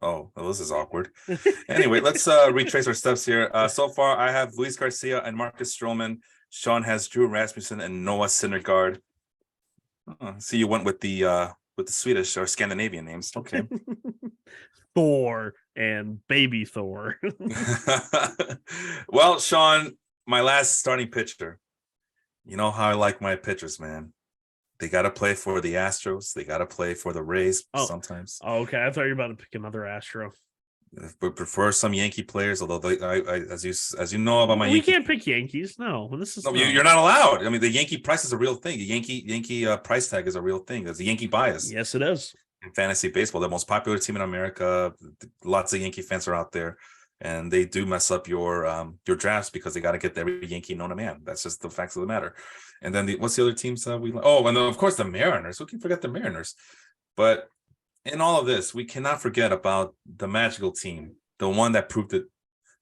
Oh, well, this is awkward. Anyway, let's retrace our steps here. So far, I have Luis Garcia and Marcus Stroman. Sean has Drew Rasmussen and Noah Syndergaard. See, you went with the Swedish or Scandinavian names. Okay. Thor and baby Thor. Well, Sean, my last starting pitcher. You know how I like my pitchers, man. They got to play for the Astros. They got to play for the Rays sometimes. Oh, okay. I thought you were about to pick another Astro. But prefer some Yankee players, although as you know about my we can't pick Yankees. No, this is you're not allowed. I mean, the Yankee price is a real thing. The Yankee price tag is a real thing. There's a Yankee bias. Yes, it is. In fantasy baseball, the most popular team in America. Lots of Yankee fans are out there, and they do mess up your drafts because they got to get every Yankee known to man. That's just the facts of the matter. And then what's the other teams we like? Oh, and then of course the Mariners. Who can forget the Mariners? But in all of this, we cannot forget about the magical team, the one that proved it,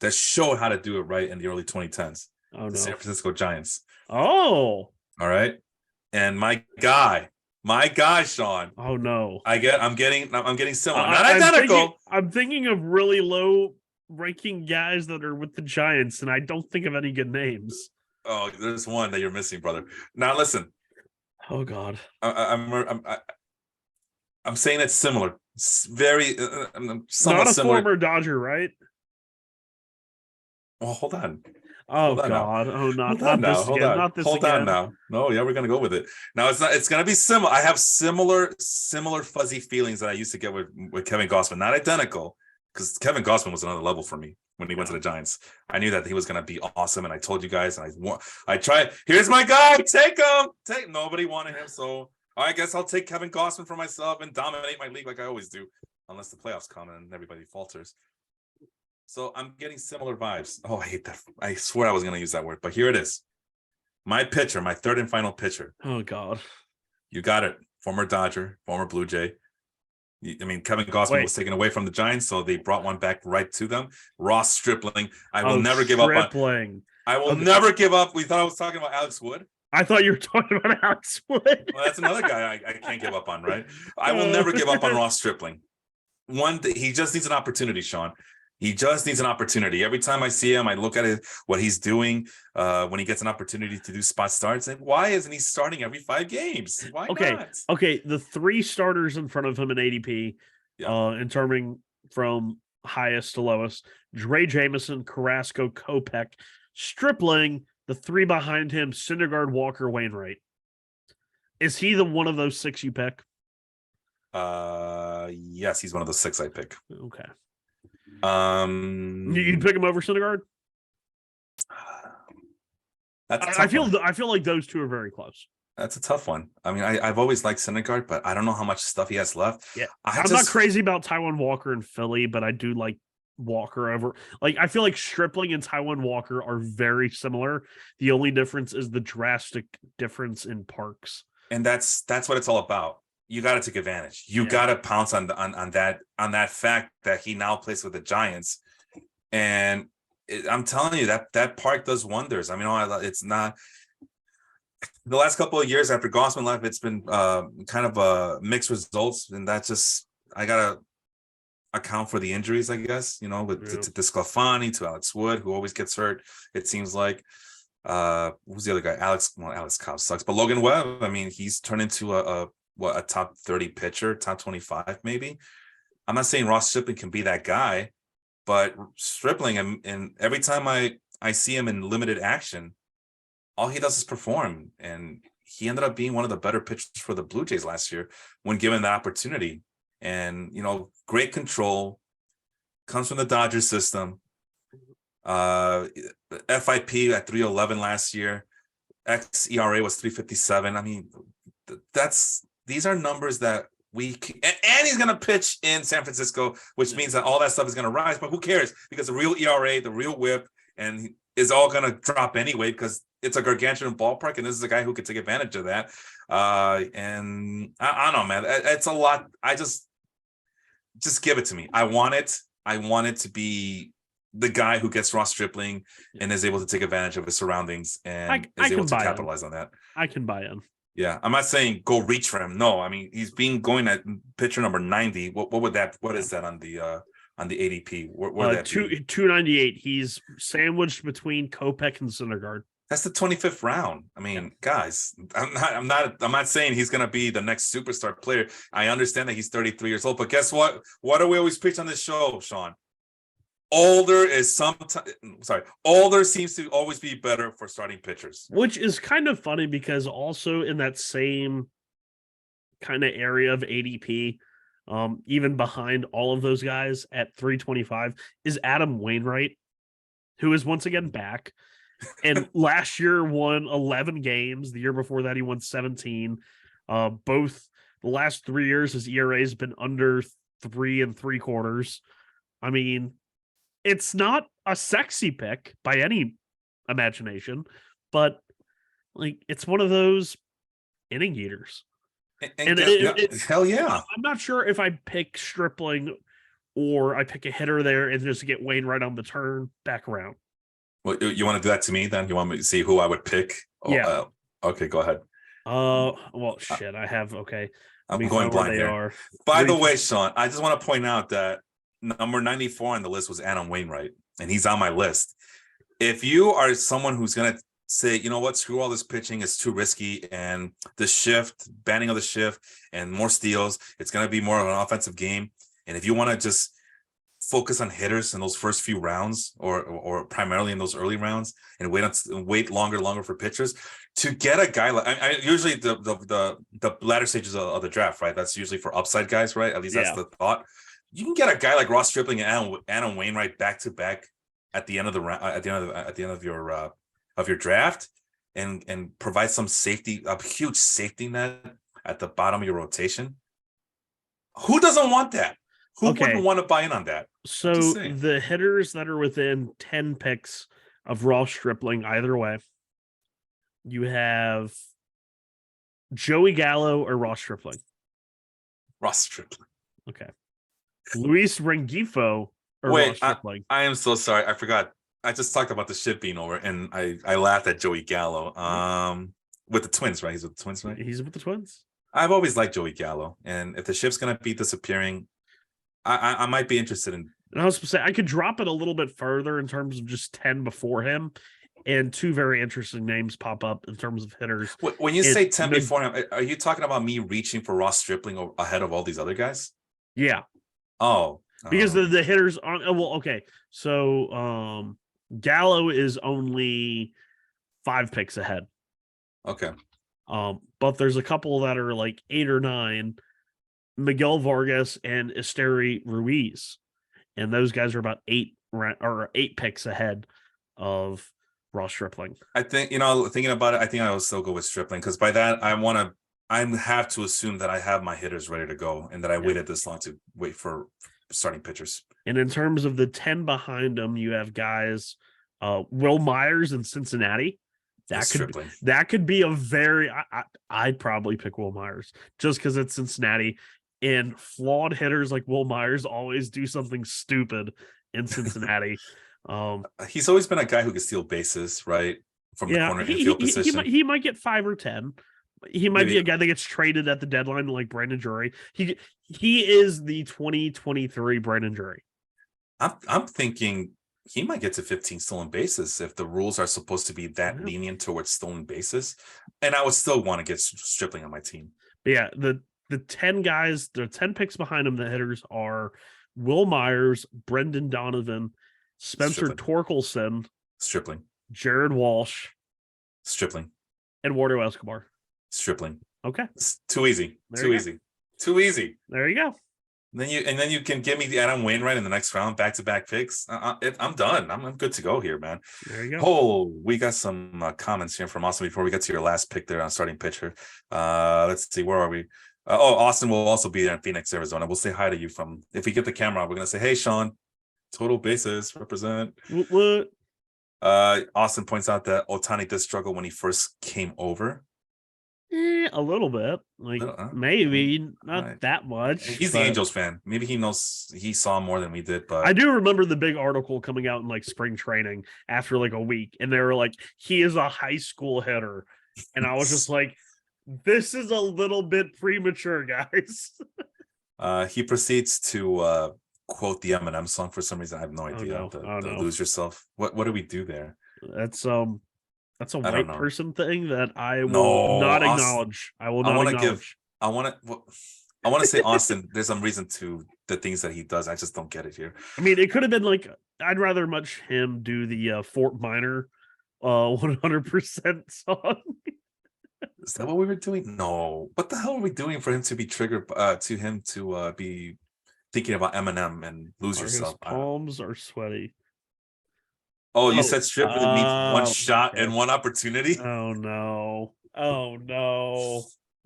that showed how to do it right in the early 2010s. Oh, the San Francisco Giants. Oh, all right. And my guy, Sean. Oh no, I'm getting similar, not identical. I'm thinking of really low ranking guys that are with the Giants, and I don't think of any good names. Oh, there's one that you're missing, brother. Now listen. Oh God. I'm saying it's similar. It's very somewhat not a similar. Former Dodger, right? Well, hold on. Oh God! Oh, not this again. Not this again. Hold on now. No, yeah, we're gonna go with it. Now it's not. It's gonna be similar. I have similar fuzzy feelings that I used to get with Kevin Gausman. Not identical, because Kevin Gausman was another level for me when he went to the Giants. I knew that he was gonna be awesome, and I told you guys. And I tried. Here's my guy. Take him. Nobody wanted him, so I guess I'll take Kevin Gausman for myself and dominate my league like I always do, unless the playoffs come and everybody falters. So I'm getting similar vibes. Oh, I hate that. I swear I was going to use that word, but here it is. My pitcher, my third and final pitcher. Oh, God. You got it. Former Dodger, former Blue Jay. I mean, Kevin Gausman was taken away from the Giants, so they brought one back right to them. Ross Stripling. I will never give up on. I will never give up. We thought I was talking about Alex Wood. I thought you were talking about Alex Wood. Well, that's another guy I can't give up on, right? I will never give up on Ross Stripling. He just needs an opportunity, Sean. He just needs an opportunity. Every time I see him, I look at what he's doing when he gets an opportunity to do spot starts. And why isn't he starting every 5 games? Why not? Okay, the 3 starters in front of him in ADP, in terming from highest to lowest, Dre Jameson, Carrasco, Kopech, Stripling, the 3 behind him, Syndergaard, Walker, Wainwright. Is he the one of those 6 you pick? Yes, he's one of the 6 I pick. Okay. You'd pick him over Syndergaard? I feel like those 2 are very close. That's a tough one. I mean, I've always liked Syndergaard, but I don't know how much stuff he has left. Yeah, I'm not crazy about Taijuan Walker in Philly, but I do like Walker over. Like, I feel like Stripling and Taijuan Walker are very similar. The only difference is the drastic difference in parks, and that's what it's all about. You got to take advantage. You got to pounce on that fact that he now plays with the Giants, and I'm telling you that park does wonders. I mean, it's not the last couple of years after Gossman left. It's been kind of mixed results, and that's just I gotta account for the injuries, I guess. With to Sclafani, to Alex Wood, who always gets hurt. It seems like. Who's the other guy? Alex Cobb sucks, but Logan Webb. I mean, he's turned into a top 30 pitcher, top 25 maybe. I'm not saying Ross Stripling can be that guy, but Stripling, and every time I see him in limited action, all he does is perform, and he ended up being one of the better pitchers for the Blue Jays last year when given the opportunity. And great control, comes from the Dodgers system. FIP at 311 last year. xERA was 357. I mean, these are numbers that and he's going to pitch in San Francisco, which means that all that stuff is going to rise, but who cares? Because the real ERA, the real whip, and is all going to drop anyway, because it's a gargantuan ballpark, and this is a guy who could take advantage of that. And I don't know, man, it's a lot. I just give it to me. I want it to be the guy who gets Ross Stripling and is able to take advantage of his surroundings and is able to capitalize on that. I can buy him. Yeah, I'm not saying go reach for him. No, I mean he's going at pitcher number 90. What is that on the ADP? Where that 298. He's sandwiched between Kopech and Syndergaard. That's the 25th round. I mean, guys, I'm not saying he's gonna be the next superstar player. I understand that he's 33 years old, but guess what? What do we always preach on this show, Sean? Older seems to always be better for starting pitchers. Which is kind of funny because also in that same kind of area of ADP, even behind all of those guys at 325 is Adam Wainwright, who is once again back. And last year won 11 games. The year before that, he won 17. Both the last 3 years, his ERA has been under 3 3/4. I mean, it's not a sexy pick by any imagination, but like it's one of those inning eaters. Hell yeah. I'm not sure if I pick Stripling or I pick a hitter there and just get Wainwright on the turn back around. Well, you want to do that to me then? You want me to see who I would pick? Yeah. Okay, go ahead. Well, shit. I have I'm going blind here. By the way, Sean, I just want to point out that number 94 on the list was Adam Wainwright, and he's on my list. If you are someone who's going to say, you know what, screw all this pitching, it's too risky, and the banning of the shift and more steals, it's going to be more of an offensive game. And if you want to just focus on hitters in those first few rounds or primarily in those early rounds and wait longer for pitchers, to get a guy like I usually the latter stages of the draft, right? That's usually for upside guys, right? At least that's the thought. You can get a guy like Ross Stripling and Adam Wainwright back to back at the end of the round, at the end of your draft, and provide some safety, a huge safety net at the bottom of your rotation. Who doesn't want that? Who wouldn't want to buy in on that? So the hitters that are within 10 picks of Ross Stripling, either way, you have Joey Gallo or Ross Stripling. Ross Stripling. Okay. Luis Rengifo or Ross Stripling. I am so sorry. I forgot. I just talked about the shit being over, and I laughed at Joey Gallo. With the Twins, right? He's with the Twins, right? He's with the Twins. I've always liked Joey Gallo, and if the ship's gonna be disappearing, I might be interested in. And I was supposed to say I could drop it a little bit further in terms of just 10 before him, and two very interesting names pop up in terms of hitters. When you say 10 before him, are you talking about me reaching for Ross Stripling ahead of all these other guys? Yeah. Oh, because the hitters on okay. So Gallo is only 5 picks ahead. Okay. But there's a couple that are like 8 or 9. Miguel Vargas and Esteri Ruiz, and those guys are about 8 picks ahead of Ross Stripling. I think, thinking about it, I think I will still go with Stripling, because by that I have to assume that I have my hitters ready to go and that I waited this long to wait for starting pitchers. And in terms of the 10 behind them, you have guys, Will Myers in Cincinnati. That could be a very. I'd probably pick Will Myers just because it's Cincinnati, and flawed hitters like Will Myers always do something stupid in Cincinnati. He's always been a guy who can steal bases, right? From the Yeah, corner infield position. he might get 5 or 10. He might be Maybe. a guy that gets traded at the deadline like Brandon Drury. He is the 2023 Brandon Drury. I'm thinking he might get to 15 stolen bases if the rules are supposed to be that lenient towards stolen bases. And I would still want to get Stripling on my team. But yeah, the 10 guys, the 10 picks behind him, the hitters are Will Myers, Brendan Donovan, Spencer Torkelson, Stripling, Jared Walsh, Stripling, Eduardo Escobar. Stripling. Okay. It's too easy. Too easy. There you go. Then you can give me the Adam Wainwright in the next round, back-to-back picks. I'm done. I'm good to go here, man. There you go. Oh, we got some comments here from Austin before we get to your last pick there on starting pitcher. Let's see, where are we? Austin will also be there in Phoenix, Arizona. We'll say hi to you from, if we get the camera, we're gonna say, hey, Sean, total bases represent. What? Austin points out that Ohtani did struggle when he first came over. A little bit, like maybe not that much. He's the Angels fan. Maybe he knows, he saw more than we did. But I do remember the big article coming out in like spring training after like a week, and they were like, "He is a high school hitter," and I was just like, "This is a little bit premature, guys." He proceeds to quote the Eminem song for some reason. I have no idea. No. Lose Yourself. What do we do there? That's a white person thing that I will not acknowledge. I will not acknowledge. I want to say, Austin, there's some reason to the things that he does. I just don't get it here. I mean, it could have been like, I'd rather much him do the Fort Minor 100% song. Is that what we were doing? No. What the hell are we doing for him to be triggered, to him to be thinking about Eminem and Lose Yourself? His palms are sweaty. Oh, you said stripper means one shot and one opportunity? Oh, no.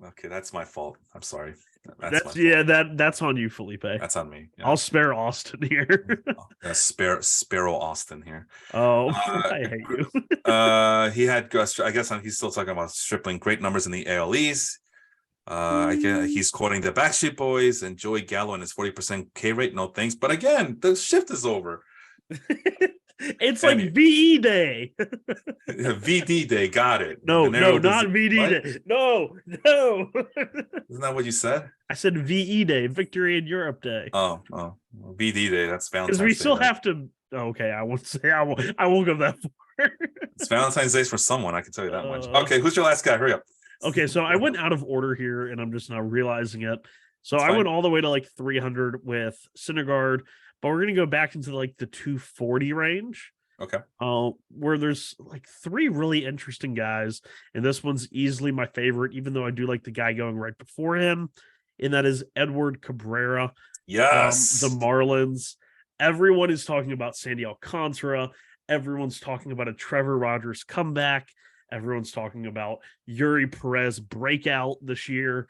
Okay, that's my fault. I'm sorry. That's on you, Felipe. That's on me. Yeah. I'll spare Austin here. Sparrow Austin here. Oh, I hate you. He had, I guess he's still talking about Stripling. Great numbers in the AL East. Again, he's quoting the Backstreet Boys and Joey Gallo and his 40% K rate. No thanks. But again, the shift is over. It's like VE Day. VD Day, got it. No, not VD Day. No. Isn't that what you said? I said VE Day, Victory in Europe Day. Oh, VD Day. That's Valentine's Day. Because we still have to. Okay, I won't say. I won't go that far. It's Valentine's Day for someone. I can tell you that much. Okay, who's your last guy? Hurry up. Okay, so I went out of order here, and I'm just now realizing it. So I went all the way to like 300 with Syndergaard. But we're going to go back into like the 240 range. Okay. Where there's like 3 really interesting guys. And this one's easily my favorite, even though I do like the guy going right before him. And that is Edward Cabrera. Yes. The Marlins. Everyone is talking about Sandy Alcantara. Everyone's talking about a Trevor Rogers comeback. Everyone's talking about Yuri Perez breakout this year.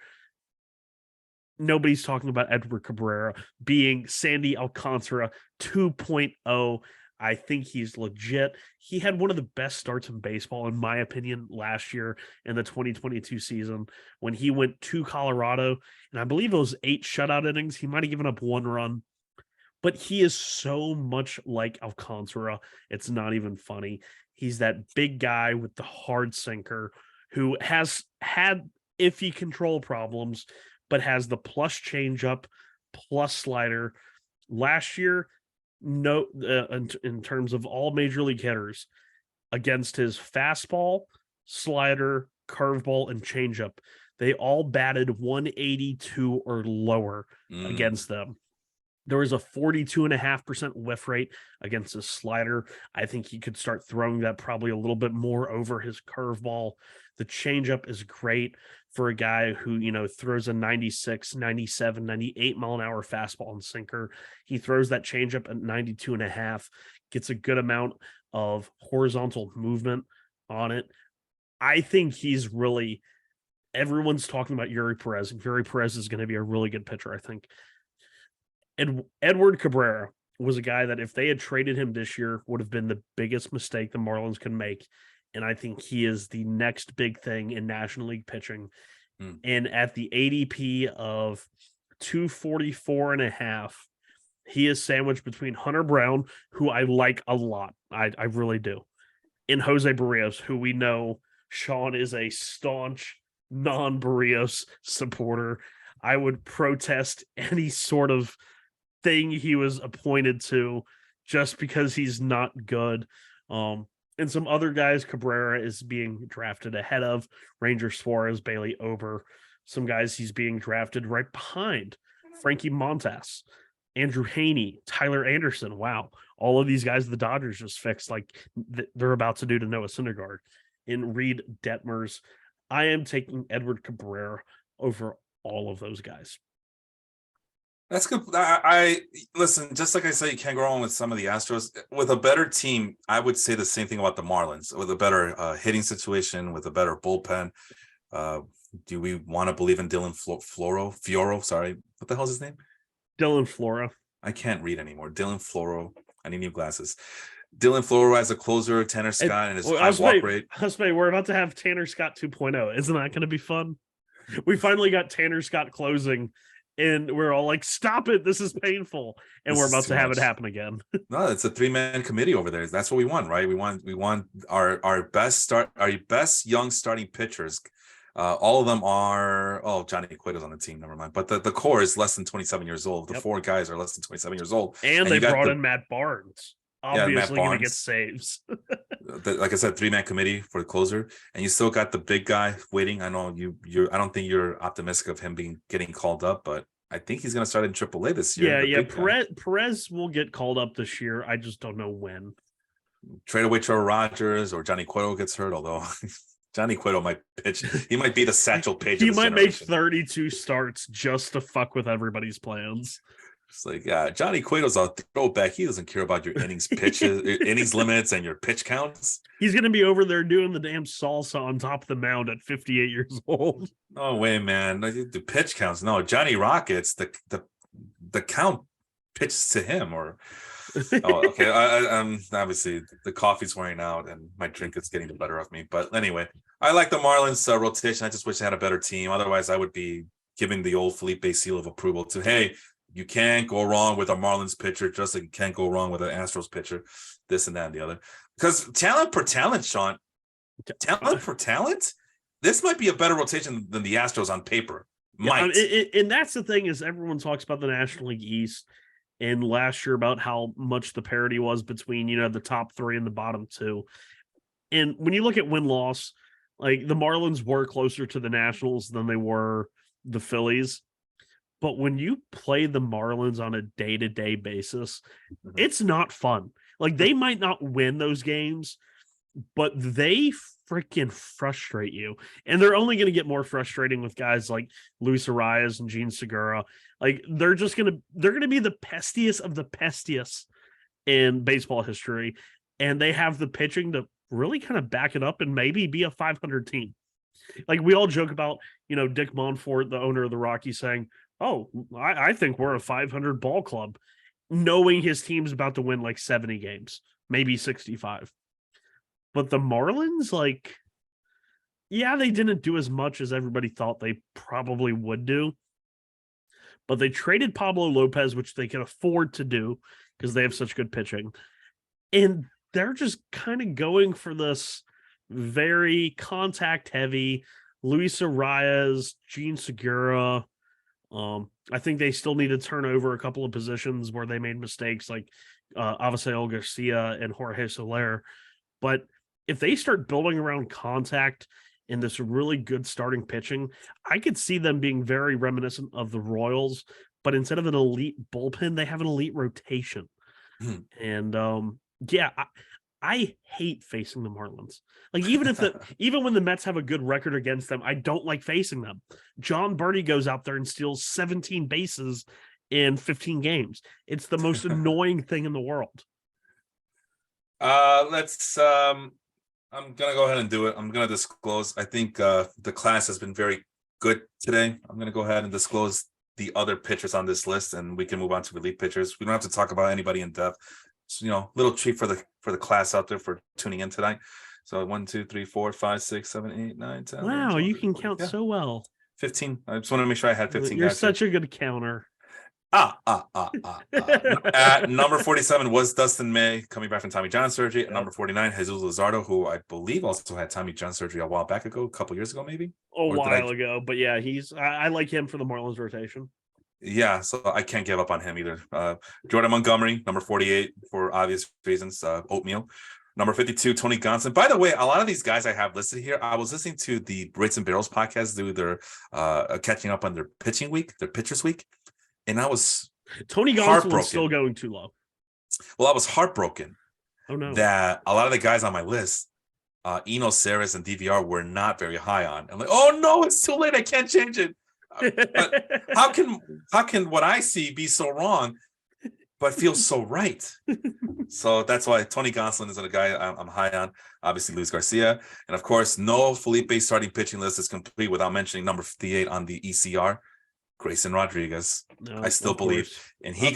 Nobody's talking about Edward Cabrera being Sandy Alcantara 2.0. I think he's legit. He had one of the best starts in baseball, in my opinion, last year in the 2022 season when he went to Colorado. And I believe those 8 shutout innings, he might have given up 1 run. But he is so much like Alcantara. It's not even funny. He's that big guy with the hard sinker who has had iffy control problems, but has the plus changeup, plus slider. Last year, in terms of all major league hitters, against his fastball, slider, curveball, and changeup, they all batted 182 or lower against them. There was a 42.5% whiff rate against his slider. I think he could start throwing that probably a little bit more over his curveball. The changeup is great for a guy who, throws a 96, 97, 98 mile an hour fastball and sinker. He throws that changeup at 92.5, gets a good amount of horizontal movement on it. I think he's really, everyone's talking about Yuri Perez, and Yuri Perez is going to be a really good pitcher, I think. And Edward Cabrera was a guy that if they had traded him this year would have been the biggest mistake the Marlins could make. And I think he is the next big thing in National League pitching. And at the ADP of 244.5, he is sandwiched between Hunter Brown, who I like a lot. I really do. And Jose Barrios, who we know Sean is a staunch non-Barrios supporter. I would protest any sort of thing he was appointed to just because he's not good. And some other guys, Cabrera is being drafted ahead of, Ranger Suarez, Bailey Ober. Some guys he's being drafted right behind, Frankie Montas, Andrew Haney, Tyler Anderson. Wow. All of these guys the Dodgers just fixed like they're about to do to Noah Syndergaard. In Reed Detmers, I am taking Edward Cabrera over all of those guys. That's good. I listen, just like I said, you can't go wrong with some of the Astros. With a better team, I would say the same thing about the Marlins. With a better hitting situation, with a better bullpen. Do we want to believe in Dylan Fioro? Sorry. What the hell's his name? Dylan Floro. I can't read anymore. Dylan Floro. I need new glasses. Dylan Floro as a closer, Tanner Scott, and his high walk rate. We're about to have Tanner Scott 2.0. Isn't that going to be fun? We finally got Tanner Scott closing, and we're all like, stop it. This is painful. And we're about to have it happen again. No, it's a 3-man committee over there. That's what we want, right? We want our best young starting pitchers. All of them are Johnny Cueto's on the team, never mind. But the core is less than 27 years old. The 4 guys are less than 27 years old. And they brought in Matt Barnes. Obviously going to get saves. Like I said, 3-man committee for the closer, and you still got the big guy waiting. I know I don't think you're optimistic of him getting called up, but I think he's going to start in AAA this year. Yeah. Perez will get called up this year. I just don't know when. Trade away Trevor Rogers or Johnny Cueto gets hurt, although Johnny Cueto might pitch. He might be the Satchel Paige. He might make 32 starts just to fuck with everybody's plans. It's like, Johnny Cueto's a throwback. He doesn't care about your innings pitches, innings limits, and your pitch counts. He's going to be over there doing the damn salsa on top of the mound at 58 years old. No way, man. The pitch counts. No, Johnny Rockets, the count pitches to him. Or okay. I'm obviously the coffee's wearing out and my drink is getting the better of me. But anyway, I like the Marlins rotation. I just wish they had a better team. Otherwise, I would be giving the old Felipe seal of approval to, hey, you can't go wrong with a Marlins pitcher, just like you can't go wrong with an Astros pitcher, this and that and the other. Because talent for talent, Sean, this might be a better rotation than the Astros on paper. And that's the thing is everyone talks about the National League East and last year about how much the parity was between, the top 3 and the bottom 2. And when you look at win-loss, like the Marlins were closer to the Nationals than they were the Phillies. But when you play the Marlins on a day-to-day basis, it's not fun. Like, they might not win those games, but they freaking frustrate you. And they're only going to get more frustrating with guys like Luis Arias and Gene Segura. Like, they're going to be the pestiest of the pestiest in baseball history. And they have the pitching to really kind of back it up and maybe be a 500 team. Like, we all joke about, Dick Monfort, the owner of the Rockies, saying, oh, I think we're a 500 ball club, knowing his team's about to win like 70 games, maybe 65. But the Marlins, they didn't do as much as everybody thought they probably would do. But they traded Pablo Lopez, which they can afford to do because they have such good pitching. And they're just kind of going for this very contact-heavy Luis Arias, Gene Segura. I think they still need to turn over a couple of positions where they made mistakes, like Avisail Garcia and Jorge Soler. But if they start building around contact and this really good starting pitching, I could see them being very reminiscent of the Royals. But instead of an elite bullpen, they have an elite rotation. And I hate facing the Marlins. Like, even when the Mets have a good record against them, I don't like facing them. John Birdie goes out there and steals 17 bases in 15 games. It's the most annoying thing in the world. I'm gonna go ahead and do it. I'm gonna disclose. I think the class has been very good today. I'm gonna go ahead and disclose the other pitchers on this list, and we can move on to relief pitchers. We don't have to talk about anybody in depth. So, little treat for the class out there for tuning in tonight. So 1, 2, 3, 4, 5, 6, 7, 8, 9, 10. Wow, 12, you can count so well. 15. I just want to make sure I had 15. You're such a good counter. At number 47 was Dustin May coming back from Tommy John surgery. At Yep. number 49, Jesus Luzardo, who I believe also had Tommy John surgery a while back ago, a couple years ago, maybe. A while ago, but yeah, I like him for the Marlins rotation. Yeah, so I can't give up on him either. Jordan Montgomery, number 48, for obvious reasons, oatmeal. Number 52, Tony Gonsolin. By the way, a lot of these guys I have listed here, I was listening to the Rates and Barrels podcast do their catching up on their pitching week, their pitchers week, and I was Tony Gonsolin is still going too low. Well, I was heartbroken. Oh no, that a lot of the guys on my list, Eno, Saris, and DVR were not very high on. I'm like, oh no, it's too late. I can't change it. But how can what I see be so wrong, but feel so right? So that's why Tony Gonsolin is a guy I'm high on. Obviously, Luis Garcia, and of course, no Felipe starting pitching list is complete without mentioning number 58 on the ECR, Grayson Rodriguez. No, I still believe, and he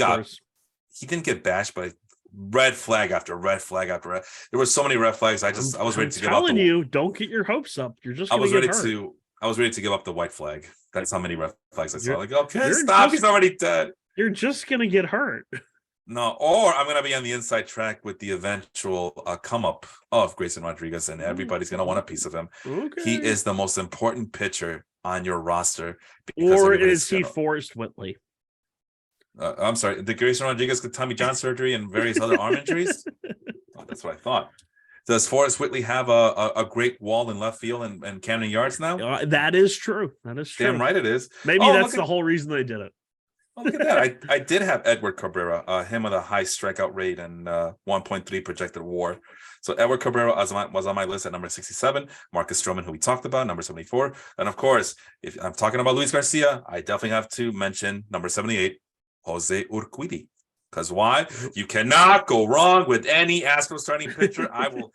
didn't get bashed by red flag after red flag after red. There were so many red flags. I was ready to give up. Don't get your hopes up. You're just. I was ready to give up the white flag. That's how many red flags I saw. Like, okay, stop. He's already dead. You're just gonna get hurt. No, or I'm gonna be on the inside track with the eventual come up of Grayson Rodriguez, and everybody's gonna want a piece of him. Okay. He is the most important pitcher on your roster. Or is he Forrest Whitley? I'm sorry, the Grayson Rodriguez got Tommy John surgery and various other arm injuries. Oh, that's what I thought. Does Forrest Whitley have a great wall in left field and Camden Yards now? That is true. That is true. Damn right it is. Maybe that's the whole reason they did it. Oh, look at that. I did have Edward Cabrera, him with a high strikeout rate and 1.3 projected WAR. So Edward Cabrera was on my list at number 67. Marcus Stroman, who we talked about, number 74. And of course, if I'm talking about Luis Garcia, I definitely have to mention number 78, Jose Urquidy. Because why? You cannot go wrong with any Astros starting pitcher. I will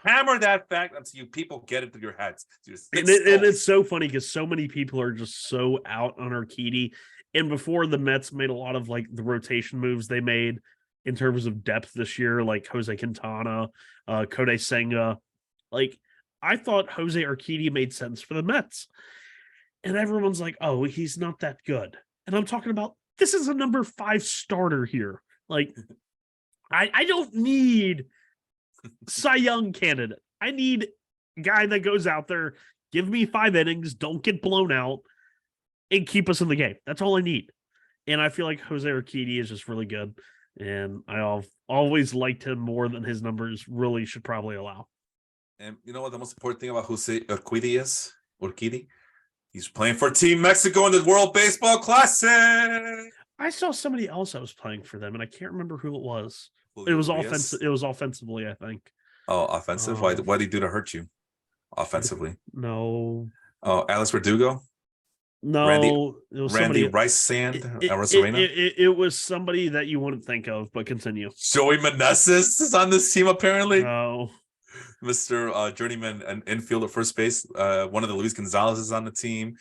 hammer that fact until you people get it through your heads. And it's so funny because so many people are just so out on Urquidy. And before the Mets made a lot of like the rotation moves they made in terms of depth this year, like Jose Quintana, Kodai Senga, like I thought Jose Urquidy made sense for the Mets. And everyone's like, oh, he's not that good. And I'm talking about, this is a number 5 starter here. Like, I don't need Cy Young candidate. I need a guy that goes out there, give me 5 innings, don't get blown out, and keep us in the game. That's all I need. And I feel like Jose Urquidy is just really good. And I've always liked him more than his numbers really should probably allow. And you know what the most important thing about Jose Urquidy is? Urquidy? He's playing for Team Mexico in the World Baseball Classic. I saw somebody else that was playing for them, and I can't remember who it was. It was offensive. It was offensively, I think. Oh, offensive? Why did he do to hurt you? Offensively? No. Oh, Alex Verdugo? No, it was Randy Rice Sand. It was somebody that you wouldn't think of, but continue. Joey Meneses is on this team apparently. No. Mr. Journeyman and infield at first base. One of the Luis Gonzalez is on the team.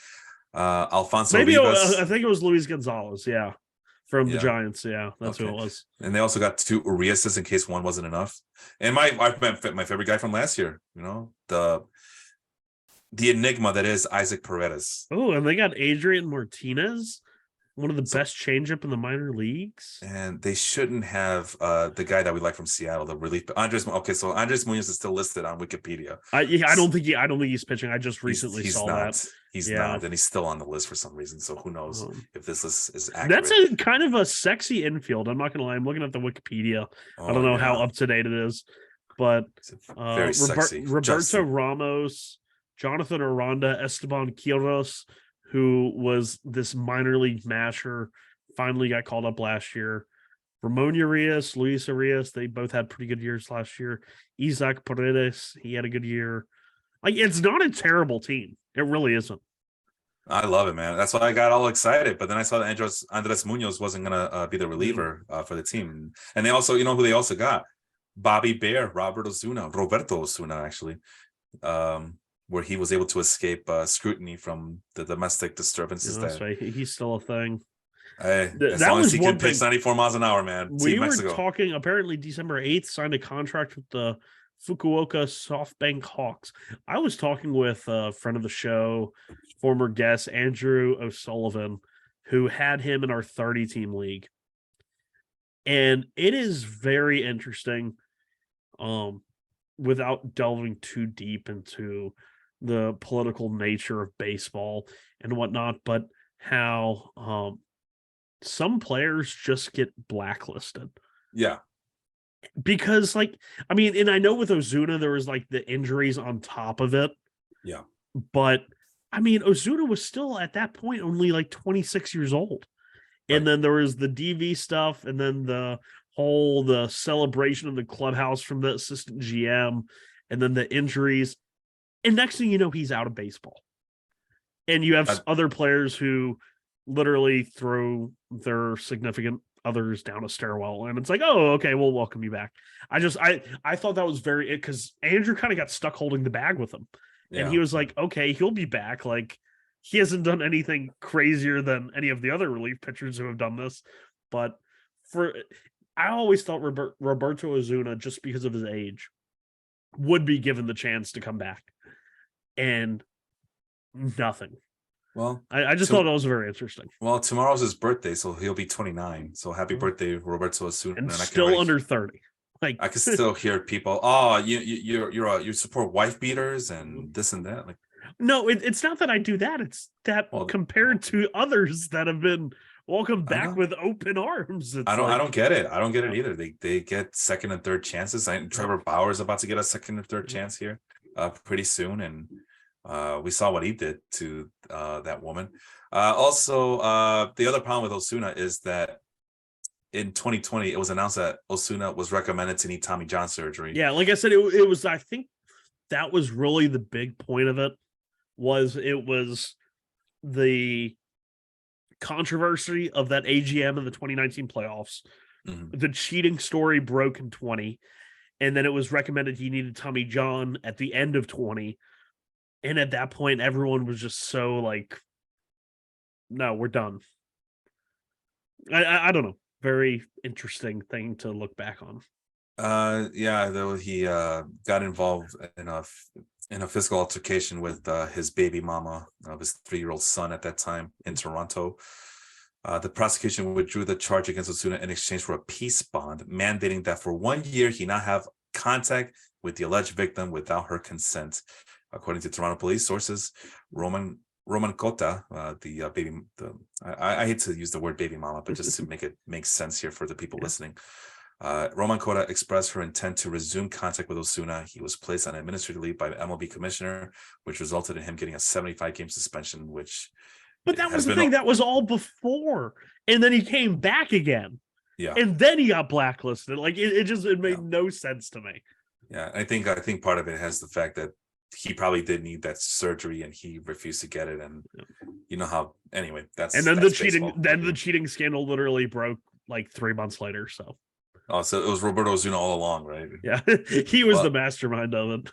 Alfonso Rivas. I think it was Luis Gonzalez, from the Giants. Yeah, that's who it was. And they also got 2 Uriases in case one wasn't enough. And my favorite guy from last year, the enigma that is Isaac Paredes. Oh, and they got Adrian Martinez, one of the best changeup in the minor leagues. And they shouldn't have the guy that we like from Seattle, the relief. Andres. Okay, so Andres Munoz is still listed on Wikipedia. I don't think he's pitching. I just recently saw that. He's not, and he's still on the list for some reason. So who knows if this is accurate. That's a kind of a sexy infield. I'm not gonna lie. I'm looking at the Wikipedia. I don't know how up to date it is, but very sexy. Roberto Ramos, Jonathan Aranda, Esteban Quiroz, who was this minor league masher, finally got called up last year. Ramon Urias, Luis Urias, they both had pretty good years last year. Isaac Paredes, he had a good year. Like, it's not a terrible team. It really isn't. I love it, man. That's why I got all excited. But then I saw that Andres Munoz wasn't going to be the reliever for the team. And they also, who they also got? Bobby Bear, Roberto Osuna, actually. Where he was able to escape scrutiny from the domestic disturbances. That's right. He's still a thing. Hey, as long as he can pitch 94 miles an hour, man. We were talking, apparently December 8th, signed a contract with the Fukuoka SoftBank Hawks. I was talking with a friend of the show, former guest, Andrew O'Sullivan, who had him in our 30-team league. And it is very interesting, without delving too deep into the political nature of baseball and whatnot, but how some players just get blacklisted. Yeah. Because, like, I mean, and I know with Ozuna, there was like the injuries on top of it. Yeah. But I mean, Ozuna was still at that point only like 26 years old. And then there was the DV stuff, and then the celebration in the clubhouse from the assistant GM, and then the injuries. And next thing you know, he's out of baseball. And you have other players who literally throw their significant others down a stairwell, and it's like, oh, okay, we'll welcome you back. I thought that was very, because Andrew kind of got stuck holding the bag with him. And he was like, okay, he'll be back. Like, he hasn't done anything crazier than any of the other relief pitchers who have done this. But I always thought Roberto Ozuna, just because of his age, would be given the chance to come back. And nothing. Well, I just thought that was very interesting. Well, tomorrow's his birthday, so he'll be 29. So happy birthday, Roberto Ozuna. And still under 30. Like, I can still hear people, oh, you support wife beaters and this and that. Like, no, it's not that I do that. It's that compared to others that have been welcomed back with open arms. I don't get it. I don't get it either. They get second and third chances. Trevor Bauer is about to get a second and third chance here pretty soon, and we saw what he did to that woman. Also, the other problem with Ozuna is that in 2020, it was announced that Ozuna was recommended to need Tommy John surgery. Yeah, like I said, it was, I think that was really the big point of it, was the controversy of that AGM in the 2019 playoffs. Mm-hmm. The cheating story broke in 20, and then it was recommended he needed Tommy John at the end of 20. And at that point, everyone was just so like, no, we're done. I don't know. Very interesting thing to look back on. Yeah, though he got involved in a physical altercation with his baby mama of his 3-year-old son at that time in Toronto. The prosecution withdrew the charge against Ozuna in exchange for a peace bond, mandating that for 1 year he not have contact with the alleged victim without her consent. According to Toronto police sources, Roman Cota, I hate to use the word baby mama, but just to make it make sense here for the people listening. Roman Cota expressed her intent to resume contact with Ozuna. He was placed on administrative leave by the MLB commissioner, which resulted in him getting a 75-game suspension, But that was the thing. That was all before. And then he came back again. Yeah. And then he got blacklisted. Like, it made no sense to me. Yeah, I think part of it has the fact that he probably did need that surgery and he refused to get it, and you know how. Anyway, the cheating scandal literally broke like 3 months later. So it was Roberto Ozuna all along, right? Yeah, he was the mastermind of it.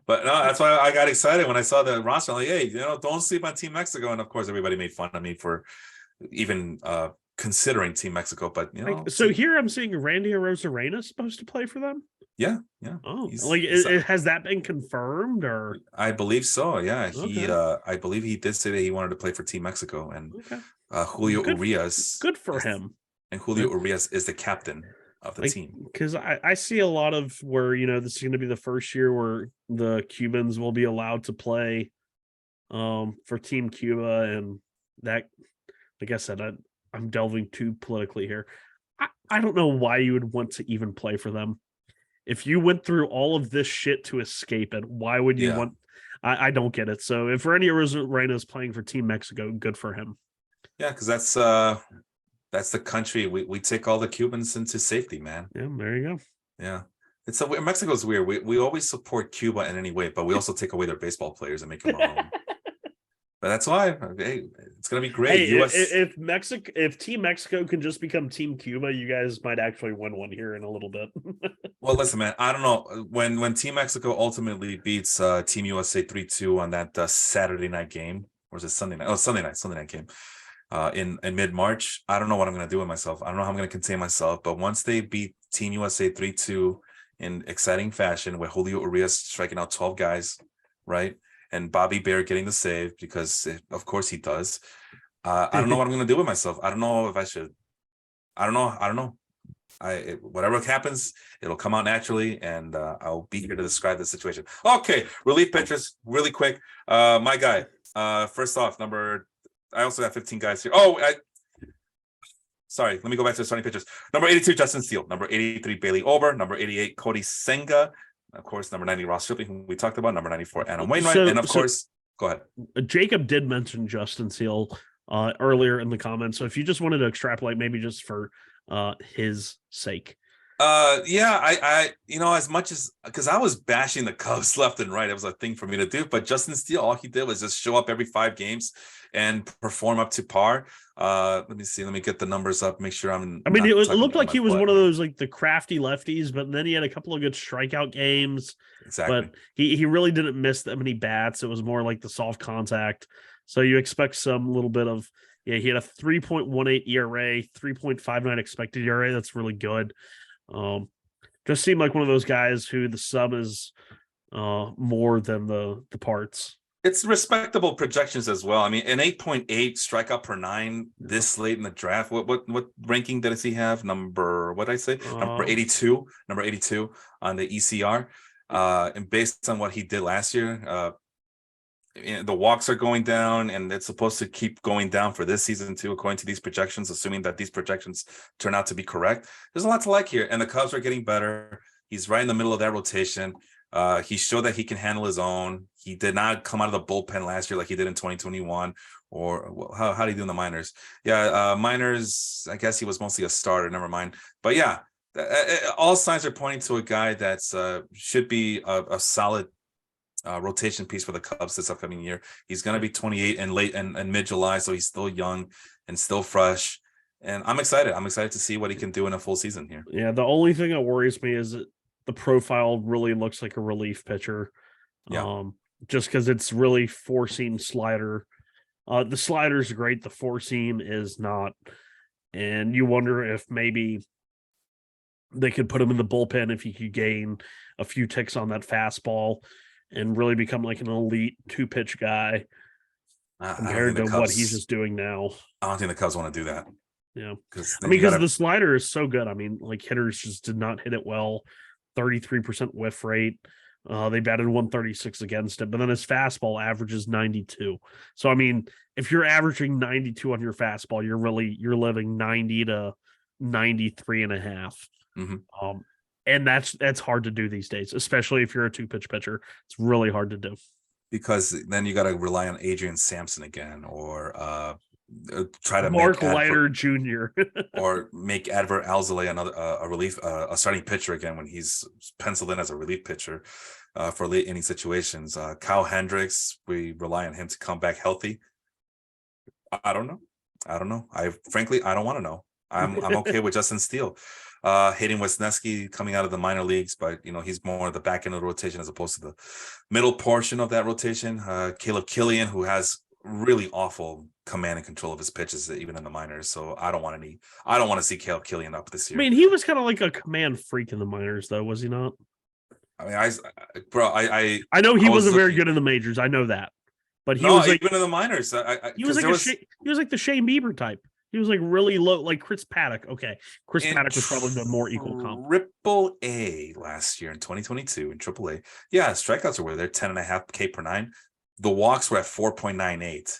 But no, that's why I got excited when I saw the roster. I'm like, hey, don't sleep on Team Mexico. And of course, everybody made fun of me for even considering Team Mexico. But so here I'm seeing Randy Arozarena supposed to play for them. Yeah. Oh, has that been confirmed, or? I believe so. Yeah, I believe he did say that he wanted to play for Team Mexico, and Julio Urias. Good for him. And Julio Urias is the captain of the team. Because I see a lot of where this is going to be the first year where the Cubans will be allowed to play, for Team Cuba, and that, like I said, I'm delving too politically here. I don't know why you would want to even play for them. If you went through all of this shit to escape it, why would you want? I don't get it. So if Randy Arozarena is playing for Team Mexico, good for him. Yeah, because that's the country we take all the Cubans into safety, man. Yeah, there you go. Yeah, Mexico's weird. We always support Cuba in any way, but we also take away their baseball players and make them our own. But that's why it's gonna be great. Hey, if Team Mexico can just become Team Cuba, you guys might actually win one here in a little bit. Well, listen, man, I don't know when Team Mexico ultimately beats Team USA 3-2 on that Saturday night game, or is it Sunday night? Oh, Sunday night game in mid-March. I don't know what I'm gonna do with myself. I don't know how I'm gonna contain myself. But once they beat Team USA 3-2 in exciting fashion, with Julio Urias striking out 12 guys, right? And Bobby Bear getting the save, because of course he does. I don't know what I'm going to do with myself. I don't know if I should. I don't know. I don't know. Whatever happens, it'll come out naturally, and I'll be here to describe the situation. Okay, relief pitchers, really quick. My guy. First off, I also have 15 guys here. Sorry, let me go back to the starting pitchers. Number 82, Justin Steele. Number 83, Bailey Ober. Number 88, Cody Senga. Of course, number 90, Ross Shipley, who we talked about. Number 94, Adam Wainwright. And of course, go ahead. Jacob did mention Justin Steele earlier in the comments. So if you just wanted to extrapolate, maybe just for his sake. I as much as, because I was bashing the Cubs left and right, it was a thing for me to do, but Justin Steele, all he did was just show up every 5 games and perform up to par. Let me get the numbers up, make sure it looked like he was one of those, like, the crafty lefties, but then he had a couple of good strikeout games. Exactly. But he really didn't miss that many bats. It was more like the soft contact. So you expect some little bit of, he had a 3.18 ERA, 3.59 expected ERA. That's really good. Just seemed like one of those guys who the sum is more than the parts. It's respectable projections as well. I mean, an 8.8 strikeout per 9 this late in the draft. What ranking does he have? Number 82. Number 82 on the ECR. And based on what he did last year, the walks are going down, and it's supposed to keep going down for this season too, according to these projections, assuming that these projections turn out to be correct. There's a lot to like here, and the Cubs are getting better. He's right in the middle of that rotation. He showed that he can handle his own. He did not come out of the bullpen last year like he did in 2021. Or how did he do in the minors? Minors, I guess he was mostly a starter. Never mind. But yeah, all signs are pointing to a guy that's should be a solid rotation piece for the Cubs this upcoming year. He's going to be 28 in late and mid-July, so he's still young and still fresh. And I'm excited. I'm excited to see what he can do in a full season here. Yeah, the only thing that worries me is that the profile really looks like a relief pitcher. Yeah. Just because it's really 4-seam slider. The slider's great. The 4-seam is not. And you wonder if maybe they could put him in the bullpen if he could gain a few ticks on that fastball and really become like an elite 2-pitch guy compared to what he's just doing now. I don't think the Cubs want to do that. Yeah. Because the slider is so good. I mean, like, hitters just did not hit it well. 33% whiff rate. They batted 136 against it, but then his fastball averages 92. So, I mean, if you're averaging 92 on your fastball, you're living 90 to 93 and a half. Mm-hmm. And that's hard to do these days, especially if you're a 2-pitch pitcher. It's really hard to do. Because then you got to rely on Adrian Sampson again, or try to Mark Leiter Jr. or make Adver Alzolay a starting pitcher again when he's penciled in as a relief pitcher for late inning situations. Kyle Hendricks, we rely on him to come back healthy. I don't know. I don't want to know. I'm okay with Justin Steele. Hayden Wesneski coming out of the minor leagues, but he's more the back end of the rotation as opposed to the middle portion of that rotation. Caleb Killian, who has really awful command and control of his pitches, even in the minors. So I don't want to see Caleb Killian up this year. I mean, he was kind of like a command freak in the minors, though, was he not? I mean, I know he wasn't very good in the majors. I know that, but he was like, even in the minors. He was like the Shane Bieber type. He was like really low, like Chris Paddock. Okay, Chris Paddock was probably the more equal comp. Triple A last year in 2022 in Triple A. Yeah, strikeouts were there 10.5 K per 9. The walks were at 4.98.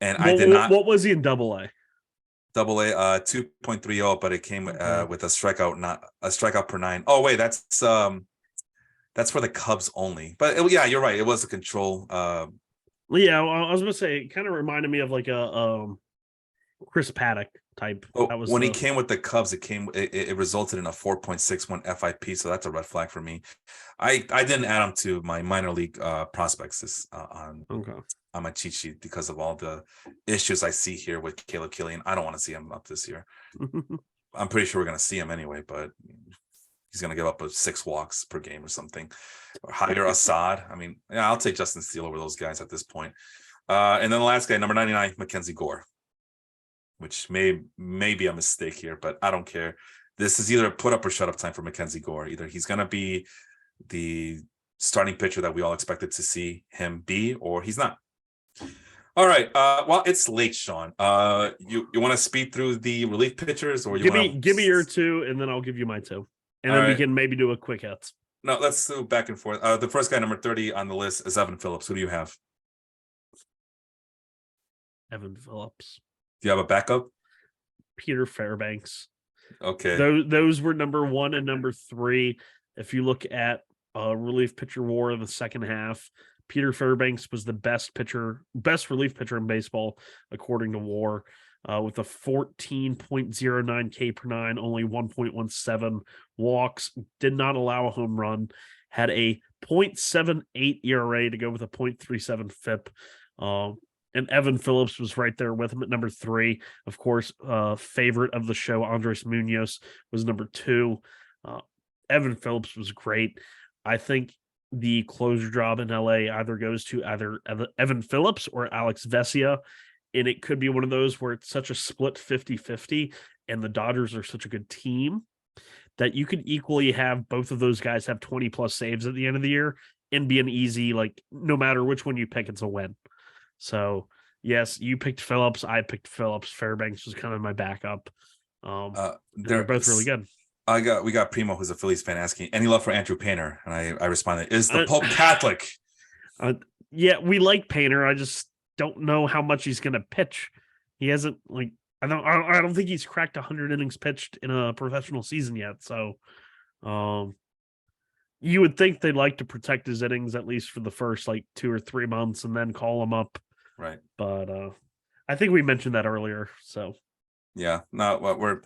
And I did not. What was he in Double A? Double A, 2.30, but it came with a strikeout per 9. Oh wait, that's for the Cubs only. But yeah, you're right. It was a control. Yeah, I was gonna say, it kind of reminded me of like a Chris Paddock type. When he came with the Cubs, it resulted in a 4.61 FIP, so that's a red flag for me. I didn't add him to my minor league prospects on my cheat sheet because of all the issues I see here with Caleb Killian. I don't want to see him up this year. I'm pretty sure we're going to see him anyway, but he's going to give up 6 walks per game or something. Or hire Assad. I mean, yeah, I'll take Justin Steele over those guys at this point. And then the last guy, number 99, Mackenzie Gore, which may be a mistake here, but I don't care. This is either a put up or shut up time for Mackenzie Gore. Either he's going to be the starting pitcher that we all expected to see him be, or he's not. All right. Well, it's late, Sean. You want to speed through the relief pitchers, or you want give me your two, and then I'll give you my two, and All then we right. can maybe do a quick hits. No, let's do back and forth. The first guy, number 30 on the list, is Evan Phillips. Who do you have? Evan Phillips. Do you have a backup? Peter Fairbanks. Okay. Those were number 1 and number 3. If you look at relief pitcher war in the second half, Peter Fairbanks was the best relief pitcher in baseball, according to WAR, with a 14.09 K per nine, only 1.17 walks, did not allow a home run, had a 0.78 ERA to go with a 0.37 FIP. And Evan Phillips was right there with him at number 3. Of course, favorite of the show, Andres Munoz, was number 2. Evan Phillips was great. I think the closer job in LA either goes to Evan Phillips or Alex Vesia, and it could be one of those where it's such a split 50-50, and the Dodgers are such a good team that you could equally have both of those guys have 20 plus saves at the end of the year and be an easy, like, no matter which one you pick, it's a win. So yes, you picked Phillips, I picked Phillips. Fairbanks was kind of my backup. They're both really good. We got Primo, who's a Phillies fan, asking any love for Andrew Painter, and I responded, is the Pope Catholic? Yeah, we like Painter. I just don't know how much he's going to pitch. He hasn't, like, I don't think he's cracked 100 innings pitched in a professional season yet. So, you would think they'd like to protect his innings at least for the first 2 or 3 months and then call him up. Right. But I think we mentioned that earlier. So yeah, no, we're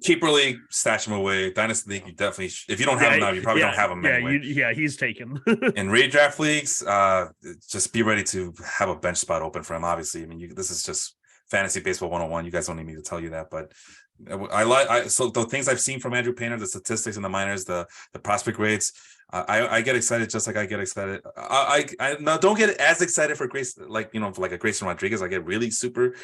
keeper league, stash him away. Dynasty league, you definitely if you don't have him now, you probably don't have him anyway. He's taken. In redraft leagues, just be ready to have a bench spot open for him. Obviously, I mean, this is just fantasy baseball 101. You guys don't need me to tell you that, but so the things I've seen from Andrew Painter, the statistics in the minors, the prospect rates, I get excited just like I get excited. I don't get as excited for Grace, for a Grayson Rodriguez. I get really super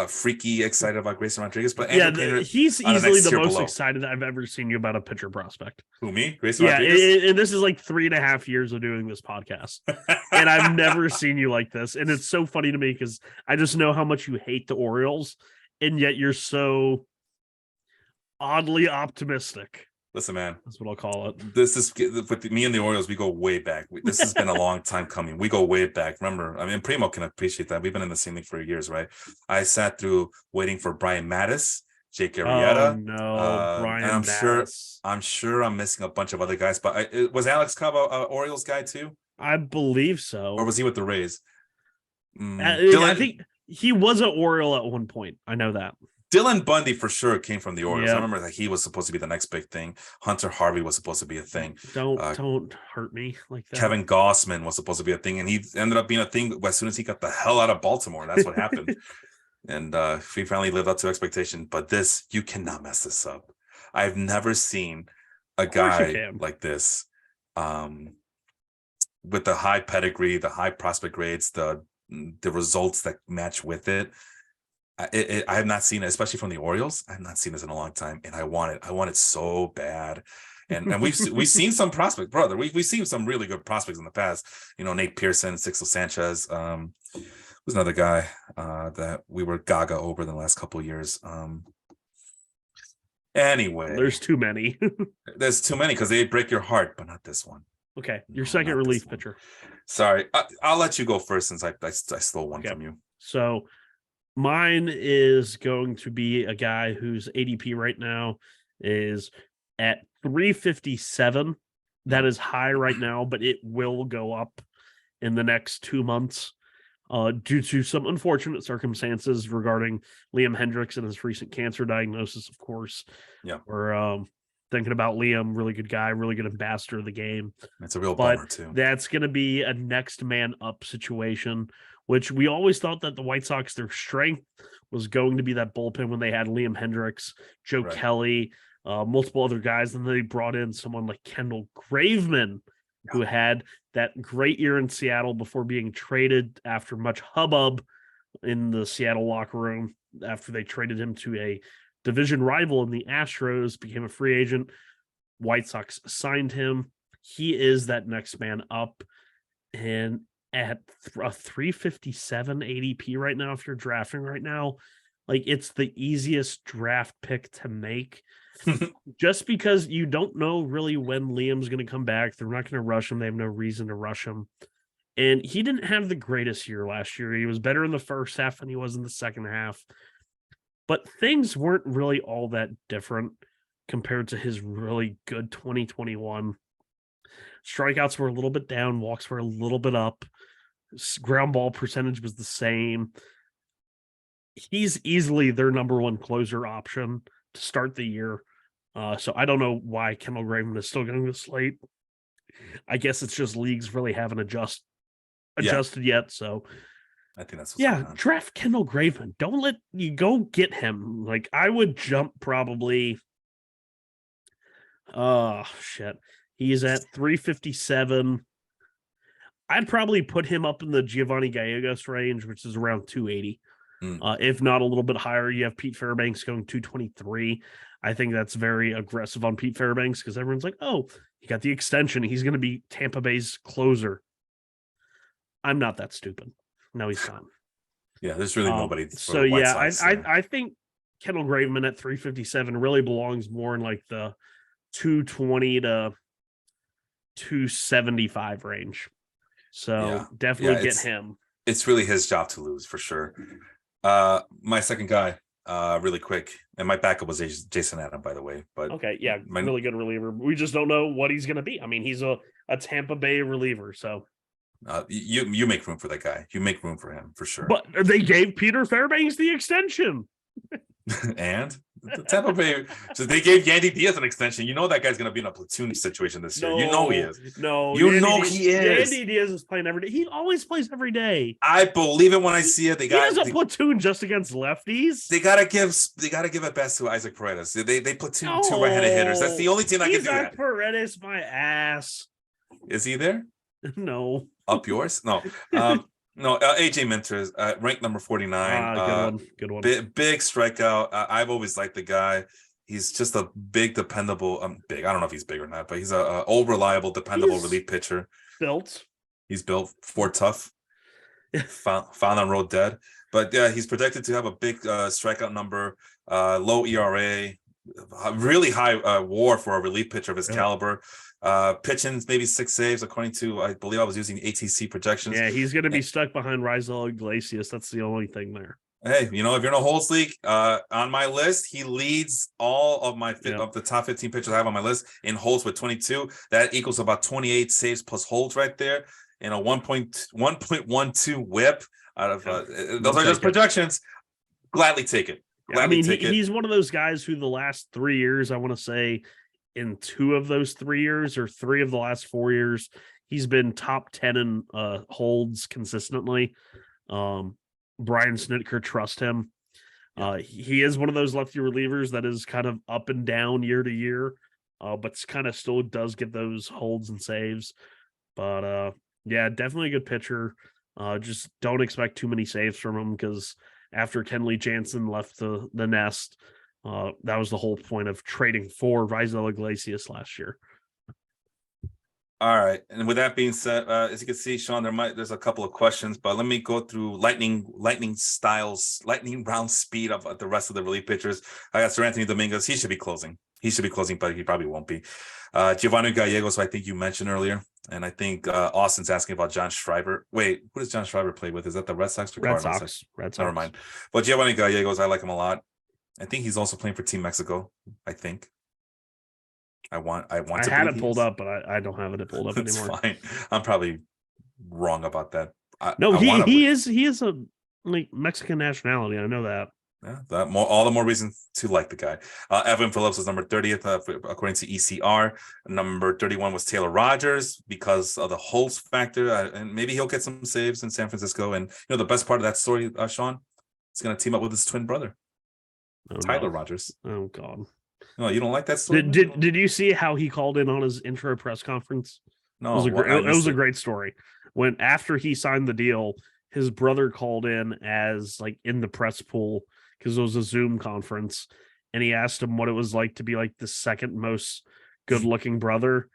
freaky excited about Grayson Rodriguez, but Andrew Painter, he's easily the most excited I've ever seen you about a pitcher prospect. Who, me? Grayson Rodriguez? And this is 3.5 years of doing this podcast, and I've never seen you like this. And it's so funny to me because I just know how much you hate the Orioles, and yet you're so oddly optimistic. Listen, man, that's what I'll call it. This is with me and the Orioles. We go way back. This has been a long time coming. We go way back. Remember, I mean, Primo can appreciate that. We've been in the same league for years, right? I sat through waiting for Brian Mattis, Jake Arrieta. Oh no, Brian and Mattis. I'm sure I'm missing a bunch of other guys. But was Alex Cobb a Orioles guy too? I believe so. Or was he with the Rays? I think he was an Oriole at one point. I know that. Dylan Bundy for sure came from the Orioles. Yep. I remember that he was supposed to be the next big thing. Hunter Harvey was supposed to be a thing. Don't hurt me like that. Kevin Gossman was supposed to be a thing, and he ended up being a thing as soon as he got the hell out of Baltimore. That's what happened. And he finally lived up to expectation. But you cannot mess this up. I've never seen a guy like this with the high pedigree, the high prospect grades, the results that match with it. I have not seen it, especially from the Orioles. I have not seen this in a long time, and I want it so bad. And we've seen some prospects, brother. We've seen some really good prospects in the past. Nate Pearson, Sixto Sanchez. Who's another guy that we were gaga over the last couple of years. Anyway, there's too many. There's too many because they break your heart, but not this one. Okay, your second relief pitcher. Sorry, I'll let you go first since I stole one from you. So. Mine is going to be a guy whose ADP right now is at 357. That is high right now, but it will go up in the next 2 months due to some unfortunate circumstances regarding Liam Hendriks and his recent cancer diagnosis, of course. Yeah. We're thinking about Liam, really good guy, really good ambassador of the game. It's a real bummer, too. That's going to be a next man up situation, which we always thought that the White Sox, their strength was going to be that bullpen when they had Liam Hendriks, Joe Kelly, multiple other guys. And they brought in someone like Kendall Graveman, who had that great year in Seattle before being traded after much hubbub in the Seattle locker room after they traded him to a division rival in the Astros, became a free agent. White Sox signed him. He is that next man up. And at a 357 ADP right now, if you're drafting right now, like it's the easiest draft pick to make just because you don't know really when Liam's going to come back. They're not going to rush him. They have no reason to rush him. And he didn't have the greatest year last year. He was better in the first half than he was in the second half. But things weren't really all that different compared to his really good 2021. Strikeouts were a little bit down, walks were a little bit up, ground ball percentage was the same. He's easily their number one closer option to start the year. So I don't know why Kendall Graveman is still getting this late. I guess it's just leagues really haven't adjusted yet. So I think that's what's going on. Draft Kendall Graveman. Don't let you go get him. Like I would jump probably. Oh shit. He's at 357. I'd probably put him up in the Giovanni Gallegos range, which is around 280. If not a little bit higher. You have Pete Fairbanks going 223. I think that's very aggressive on Pete Fairbanks because everyone's like, oh, he got the extension. He's going to be Tampa Bay's closer. I'm not that stupid. No, he's not. Yeah, there's really nobody. So yeah, I think Kendall Graveman at 357 really belongs more in like the 220 to 275 range. So definitely get him. It's really his job to lose for sure. My second guy, really quick, and my backup was Jason Adam, by the way. But okay, yeah, really good reliever. We just don't know what he's going to be. I mean, he's a Tampa Bay reliever, so you make room for that guy. You make room for him for sure. But they gave Peter Fairbanks the extension, and Tampa Bay. So they gave Yandy Diaz an extension. You know that guy's going to be in a platoon situation this year. You know he is. No, he is. Yandy Diaz is playing every day. He always plays every day. I believe it when I see it. He has a platoon just against lefties. They gotta give it best to Isaac Paredes. They platoon two right-handed hitters. That's the only team that can do that. Paredes, my ass. Is he there? No. Up yours? No. No, AJ Minter is ranked number 49. Good one. Big strikeout. I've always liked the guy. He's just a big, dependable. Big. I don't know if he's big or not, but he's a old, reliable, dependable relief pitcher. He's built for tough. found on road dead. But yeah, he's projected to have a big strikeout number, low ERA, really high WAR for a relief pitcher of his caliber. Pitching maybe 6 saves according to, I believe I was using ATC projections. Yeah, he's going to be stuck behind Raisel Iglesias. That's the only thing there. Hey, if you're in a Holds league, on my list, he leads all of my of the top 15 pitchers I have on my list in holds with 22. That equals about 28 saves plus holds right there, and a 1.12 WHIP out of those are just projections. Gladly take it. He's one of those guys who the last 3 years, I want to say, in 2 of those 3 years or 3 of the last 4 years, he's been top 10 in holds consistently. Brian Snitker, trust him. He is one of those lefty relievers that is kind of up and down year to year, but kind of still does get those holds and saves. But definitely a good pitcher. Just don't expect too many saves from him because after Kenley Jansen left the nest, that was the whole point of trading for Raisel Iglesias last year. All right, and with that being said, as you can see, Sean, there's a couple of questions, but let me go through lightning round speed of the rest of the relief pitchers. I got Sir Anthony Dominguez. He should be closing, but he probably won't be. Giovanni Gallegos, who I think you mentioned earlier, and I think Austin's asking about John Schreiber. Wait, who does John Schreiber play with? Is that the Red Sox or Red Sox? Never mind. But Giovanni Gallegos, I like him a lot. I think he's also playing for Team Mexico. I think. I had it pulled up, but I don't have it pulled up anymore. Fine. I'm probably wrong about that. He is a Mexican nationality. I know that. Yeah, all the more reason to like the guy. Evan Phillips was number 30th according to ECR. Number 31 was Taylor Rogers because of the holds factor, and maybe he'll get some saves in San Francisco. And the best part of that story, Sean, he's going to team up with his twin brother, Tyler Rogers. Oh God. No, you don't like that story? Did you see how he called in on his intro press conference? No, it was a great story. When after he signed the deal, his brother called in as in the press pool because it was a Zoom conference, and he asked him what it was like to be the second most good-looking brother.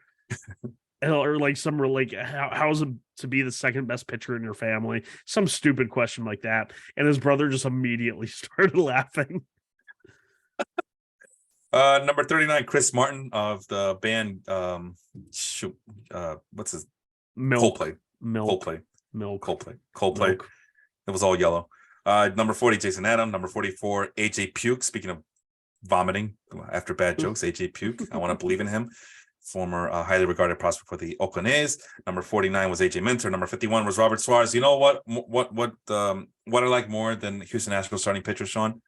or like some like how is it to be the second best pitcher in your family? Some stupid question like that, and his brother just immediately started laughing. Number 39, Chris Martin of the band what's his Milk, Coldplay. milk, Coldplay. milk, Coldplay. milk. It was all yellow. Number 40, Jason Adam. Number 44, AJ Puke. Speaking of vomiting after bad jokes, AJ Puke. I want to believe in him. Former highly regarded prospect for the Oakland A's. Number 49 was AJ Minter. Number 51 was Robert Suarez. You know what I like more than Houston Astros starting pitchers, Sean?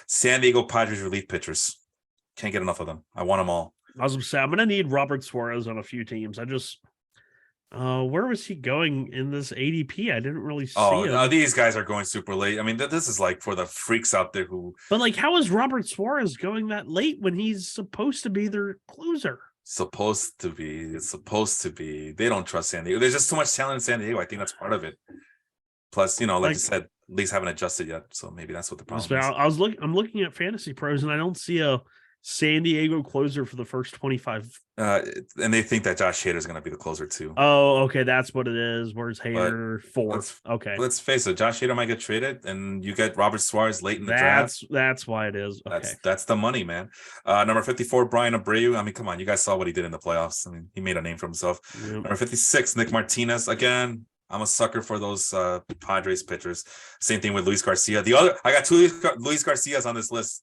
San Diego Padres relief pitchers. Can't get enough of them. I want them all. I was gonna say I'm gonna need Robert Suarez on a few teams. I just where was he going in this ADP? I didn't really see him. No, these guys are going super late. I mean, this is like for the freaks out there who. But like, how is Robert Suarez going that late when he's supposed to be their closer? Supposed to be. It's supposed to be. They don't trust San Diego. There's just too much talent in San Diego. I think that's part of it. Plus, like you said, leagues haven't adjusted yet, so maybe that's what the problem is. I'm looking at Fantasy Pros, and I don't see a San Diego closer for the first 25. And they think that Josh Hader is going to be the closer too. Oh, okay, that's what it is. Where's Hader? Fourth. Okay, let's face it. Josh Hader might get traded, and you get Robert Suarez late in the draft. That's why it is. Okay. That's the money, man. Number 54, Brian Abreu. I mean, come on, you guys saw what he did in the playoffs. I mean, he made a name for himself. Yep. Number 56, Nick Martinez. Again, I'm a sucker for those Padres pitchers. Same thing with Luis Garcia. I got two Luis Garcias on this list.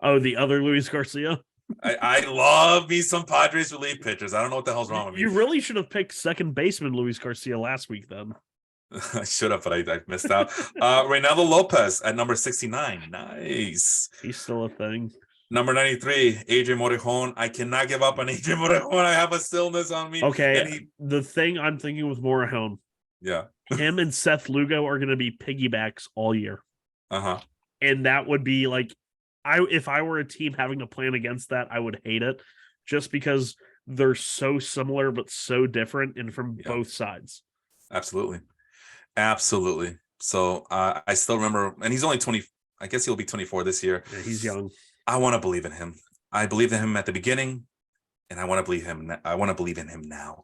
Oh, the other Luis Garcia. I love me some Padres relief pitchers. I don't know what the hell's wrong with me. You really should have picked second baseman Luis Garcia last week, then. I should have, but I missed out. Reynaldo Lopez at number 69. Nice. He's still a thing. Number 93, Adrian Morejon. I cannot give up on Adrian Morejon. I have a stillness on me. Okay, the thing I'm thinking with Morejon. Yeah. Him and Seth Lugo are going to be piggybacks all year. Uh-huh. And that would be like, if I were a team having to plan against that, I would hate it just because they're so similar but so different and from both sides. Absolutely. So I still remember, and he's only 20. I guess he'll be 24 this year. Yeah, he's young. I want to believe in him. I believed in him at the beginning, and I want to believe him. I want to believe in him now.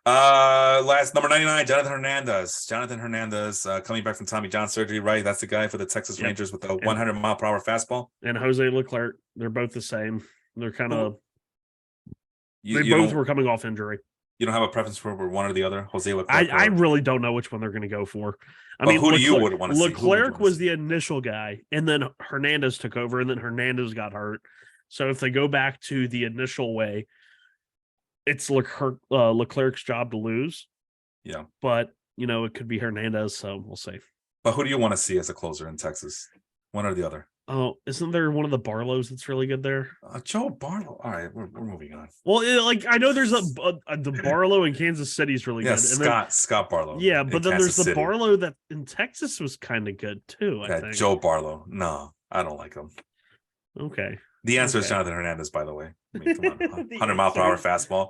Last number 99, Jonathan Hernandez. Coming back from Tommy John surgery, right? That's the guy for the Texas Rangers with the 100-mile-per-hour fastball. And Jose Leclerc, they're both the same. They're kind of. They both were coming off injury. You don't have a preference for one or the other, Jose Leclerc? I really don't know which one they're going to go for. I mean, who do you would want to see? Leclerc was the initial guy, and then Hernandez took over, and then Hernandez got hurt. So if they go back to the initial way, it's Leclerc's job to lose. Yeah. But, it could be Hernandez, so we'll see. But who do you want to see as a closer in Texas? One or the other? Oh, isn't there one of the Barlows that's really good there? Joe Barlow. All right, we're moving on. Well, I know there's the Barlow in Kansas City is really good. And Scott Barlow. Yeah, but then there's the Barlow that in Texas was kind of good too. I think Joe Barlow. No, I don't like him. Okay. The answer is Jonathan Hernandez, by the way. I mean, come on, 100-mile-per-hour fastball.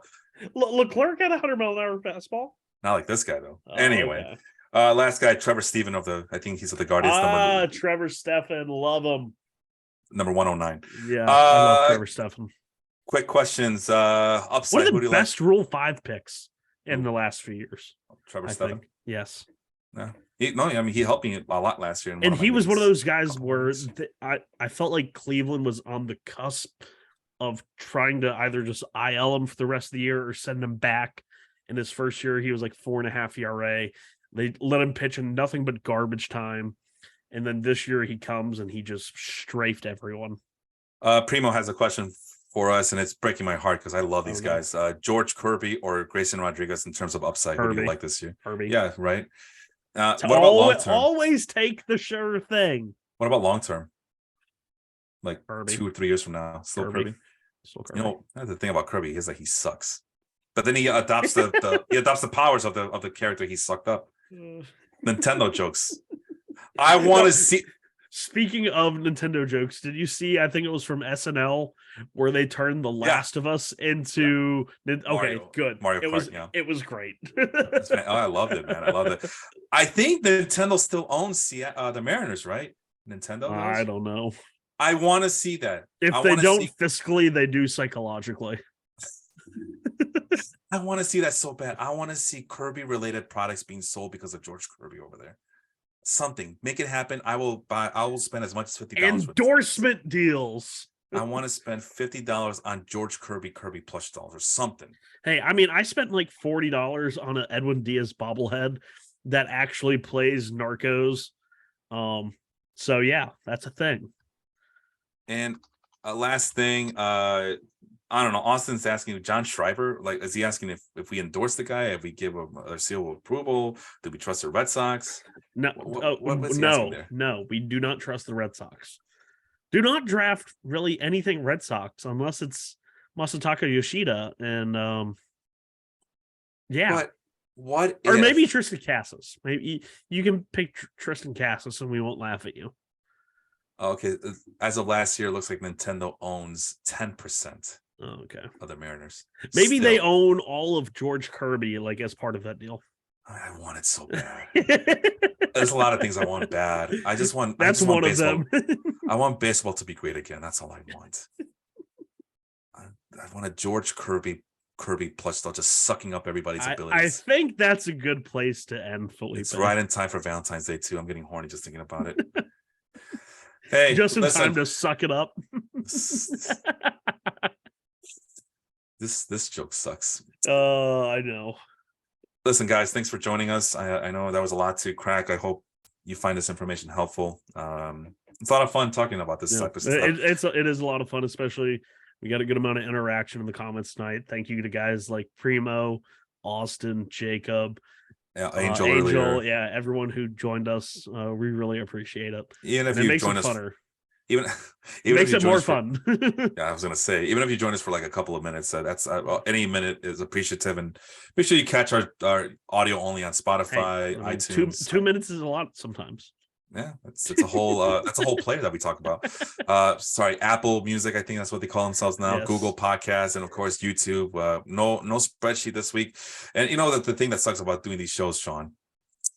Leclerc had a 100-mile-an-hour fastball. Not like this guy though. Anyway, last guy, Trevor Stephen I think he's of the Guardians. Trevor Stephan, love him. Number 109. Yeah, I love Trevor Stephan. Quick questions. Upside. One of the best Rule 5 picks in the last few years. Trevor Stephan. Yes. Yeah. He helped me a lot last year. And he was one of those guys where I felt like Cleveland was on the cusp of trying to either just IL him for the rest of the year or send him back. In his first year, he was like 4.5 ERA. They let him pitch in nothing but garbage time. And then this year he comes and he just strafed everyone. Primo has a question for us, and it's breaking my heart because I love these guys. George Kirby or Grayson Rodriguez in terms of upside. Who do you like this year? Kirby. Yeah, right. What about long term? Always take the sure thing. What about long term? Like Kirby. 2 or 3 years from now, still Kirby. Still Kirby. That's the thing about Kirby is that he sucks, but then he adopts the powers of the character he sucked up. Nintendo jokes. I want to see. Speaking of Nintendo jokes, did you see? I think it was from SNL where they turned The Last of Us into. Mario, good. Mario Kart. It was great. I loved it, man. I loved it. I think Nintendo still owns the Mariners, right? Nintendo. I don't know. I want to see that. If they don't fiscally, they do psychologically. I want to see that so bad. I want to see Kirby related products being sold because of George Kirby over there. Something, make it happen. I will spend as much as $50. Endorsement deals. I want to spend $50 on George Kirby plush dolls or something. Hey, I mean, I spent like $40 on an Edwin Diaz bobblehead that actually plays Narcos. So yeah, that's a thing. And last thing, I don't know. Austin's asking John Schreiber, like, is he asking if we endorse the guy, if we give him a seal of approval? Do we trust the Red Sox? No, no, we do not trust the Red Sox. Do not draft really anything Red Sox unless it's Masataka Yoshida and yeah. But what or maybe Tristan Casas. Maybe you can pick Tristan Casas and we won't laugh at you. Okay, as of last year, it looks like Nintendo owns 10%. Oh, okay. Of the Mariners. Maybe they own all of George Kirby, like as part of that deal. I want it so bad. There's a lot of things I want bad. I just want. That's one of them. I want baseball to be great again. That's all I want. I want a George Kirby plush doll just sucking up everybody's abilities. I think that's a good place to end, Felipe. It's right in time for Valentine's Day too. I'm getting horny just thinking about it. Hey, just in time to suck it up. This joke sucks. I know. Listen, guys, thanks for joining us. I know that was a lot to crack. I hope you find this information helpful. It's a lot of fun talking about this type of stuff. It is a lot of fun, especially we got a good amount of interaction in the comments tonight. Thank you to guys like Primo, Austin, Jacob, Angel, yeah, everyone who joined us. We really appreciate it. Even if you join us, funner. Even it makes it more fun. Yeah, I was gonna say, even if you join us for like a couple of minutes, that's any minute is appreciative. And make sure you catch our audio only on Spotify, iTunes. 2 minutes is a lot sometimes. Yeah, it's a whole that's a whole player that we talk about. Sorry, Apple Music, I think that's what they call themselves now. Yes. Google Podcasts, and of course YouTube. No spreadsheet this week. And you know that the thing that sucks about doing these shows, Sean,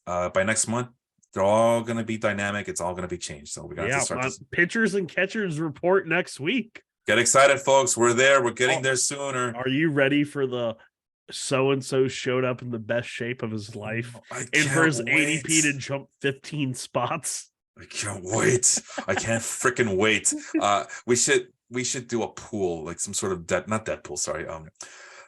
by next month, they're all going to be dynamic. It's all going to be changed. So we're going to have to start this. Pitchers and catchers report next week. Get excited, folks. We're there. We're getting there sooner. Are you ready for the so-and-so showed up in the best shape of his life and for his ADP to jump 15 spots? I can't wait. I can't freaking wait. We should do a pool, like some sort of not Deadpool, sorry.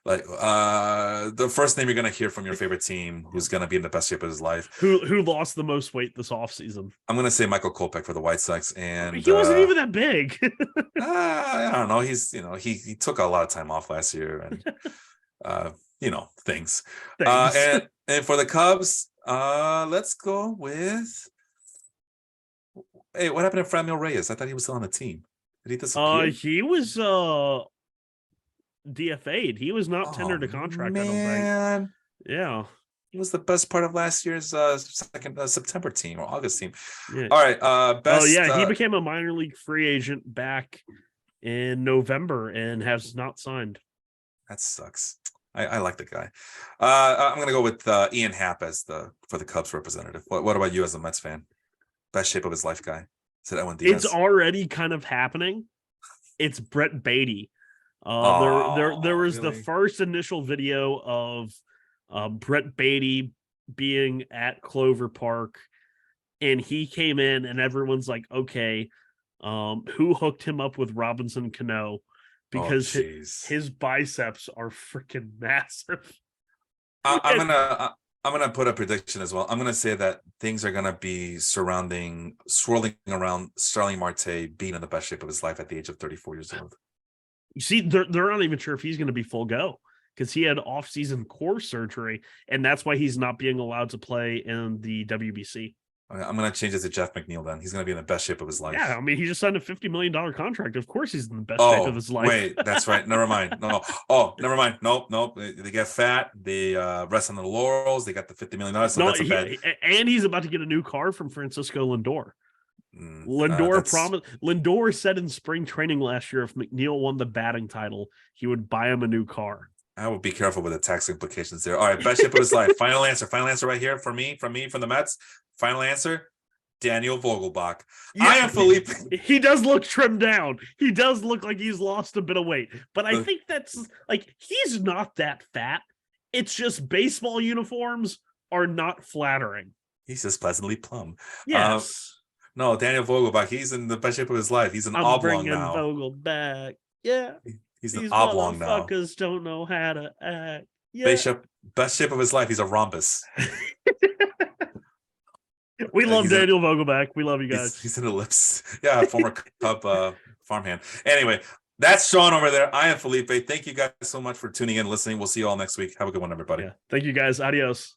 Like the first name you're gonna hear from your favorite team who's gonna be in the best shape of his life. Who lost the most weight this offseason? I'm gonna say Michael Kopech for the White Sox, and he wasn't even that big. I don't know. He's he took a lot of time off last year, and things. And for the Cubs, let's go with. Hey, what happened to Franmil Reyes? I thought he was still on the team. Did he disappear? He was DFA'd. He was not tendered a contract. Man. I don't think. Yeah, he was the best part of last year's second September team or August team. Yeah. All right, best. He became a minor league free agent back in November and has not signed. That sucks. I like the guy. I'm gonna go with Ian Happ as for the Cubs representative. What about you as a Mets fan? Best shape of his life guy. Is it Edwin Diaz? It's already kind of happening. It's Brett Beatty. There was really? The first initial video of Brett Beatty being at Clover Park, and he came in, and everyone's like, "Okay, who hooked him up with Robinson Cano?" Because his biceps are freaking massive. I'm gonna put a prediction as well. I'm gonna say that things are gonna be swirling around Starling Marte being in the best shape of his life at the age of 34 years old. You see, they're not even sure if he's going to be full go because he had off-season core surgery, and that's why he's not being allowed to play in the WBC. I'm going to change it to Jeff McNeil then. He's going to be in the best shape of his life. Yeah, I mean, he just signed a $50 million contract. Of course he's in the best shape of his life. Wait, that's right. Never mind. No. Oh, never mind. Nope. They get fat. They rest on the laurels. They got the $50 million. So that's a bad. And he's about to get a new car from Francisco Lindor. Lindor said in spring training last year if McNeil won the batting title, he would buy him a new car. I would be careful with the tax implications there. All right, best shape of his life. Final answer right here from the Mets. Final answer, Daniel Vogelbach. Yeah, I am Felipe. He does look trimmed down. He does look like he's lost a bit of weight, but I think that's like he's not that fat. It's just baseball uniforms are not flattering. He's just pleasantly plumb. Yes. No, Daniel Vogelbach, he's in the best shape of his life. He's an I'm oblong bringing now. Vogel back. Yeah. He's an These oblong now. motherfuckers don't know how to act. Yeah. Best shape of his life. He's a rhombus. We love Daniel Vogelbach. We love you guys. He's an ellipse. Yeah, former Cub farmhand. Anyway, that's Sean over there. I am Felipe. Thank you guys so much for tuning in, listening. We'll see you all next week. Have a good one, everybody. Yeah. Thank you guys. Adios.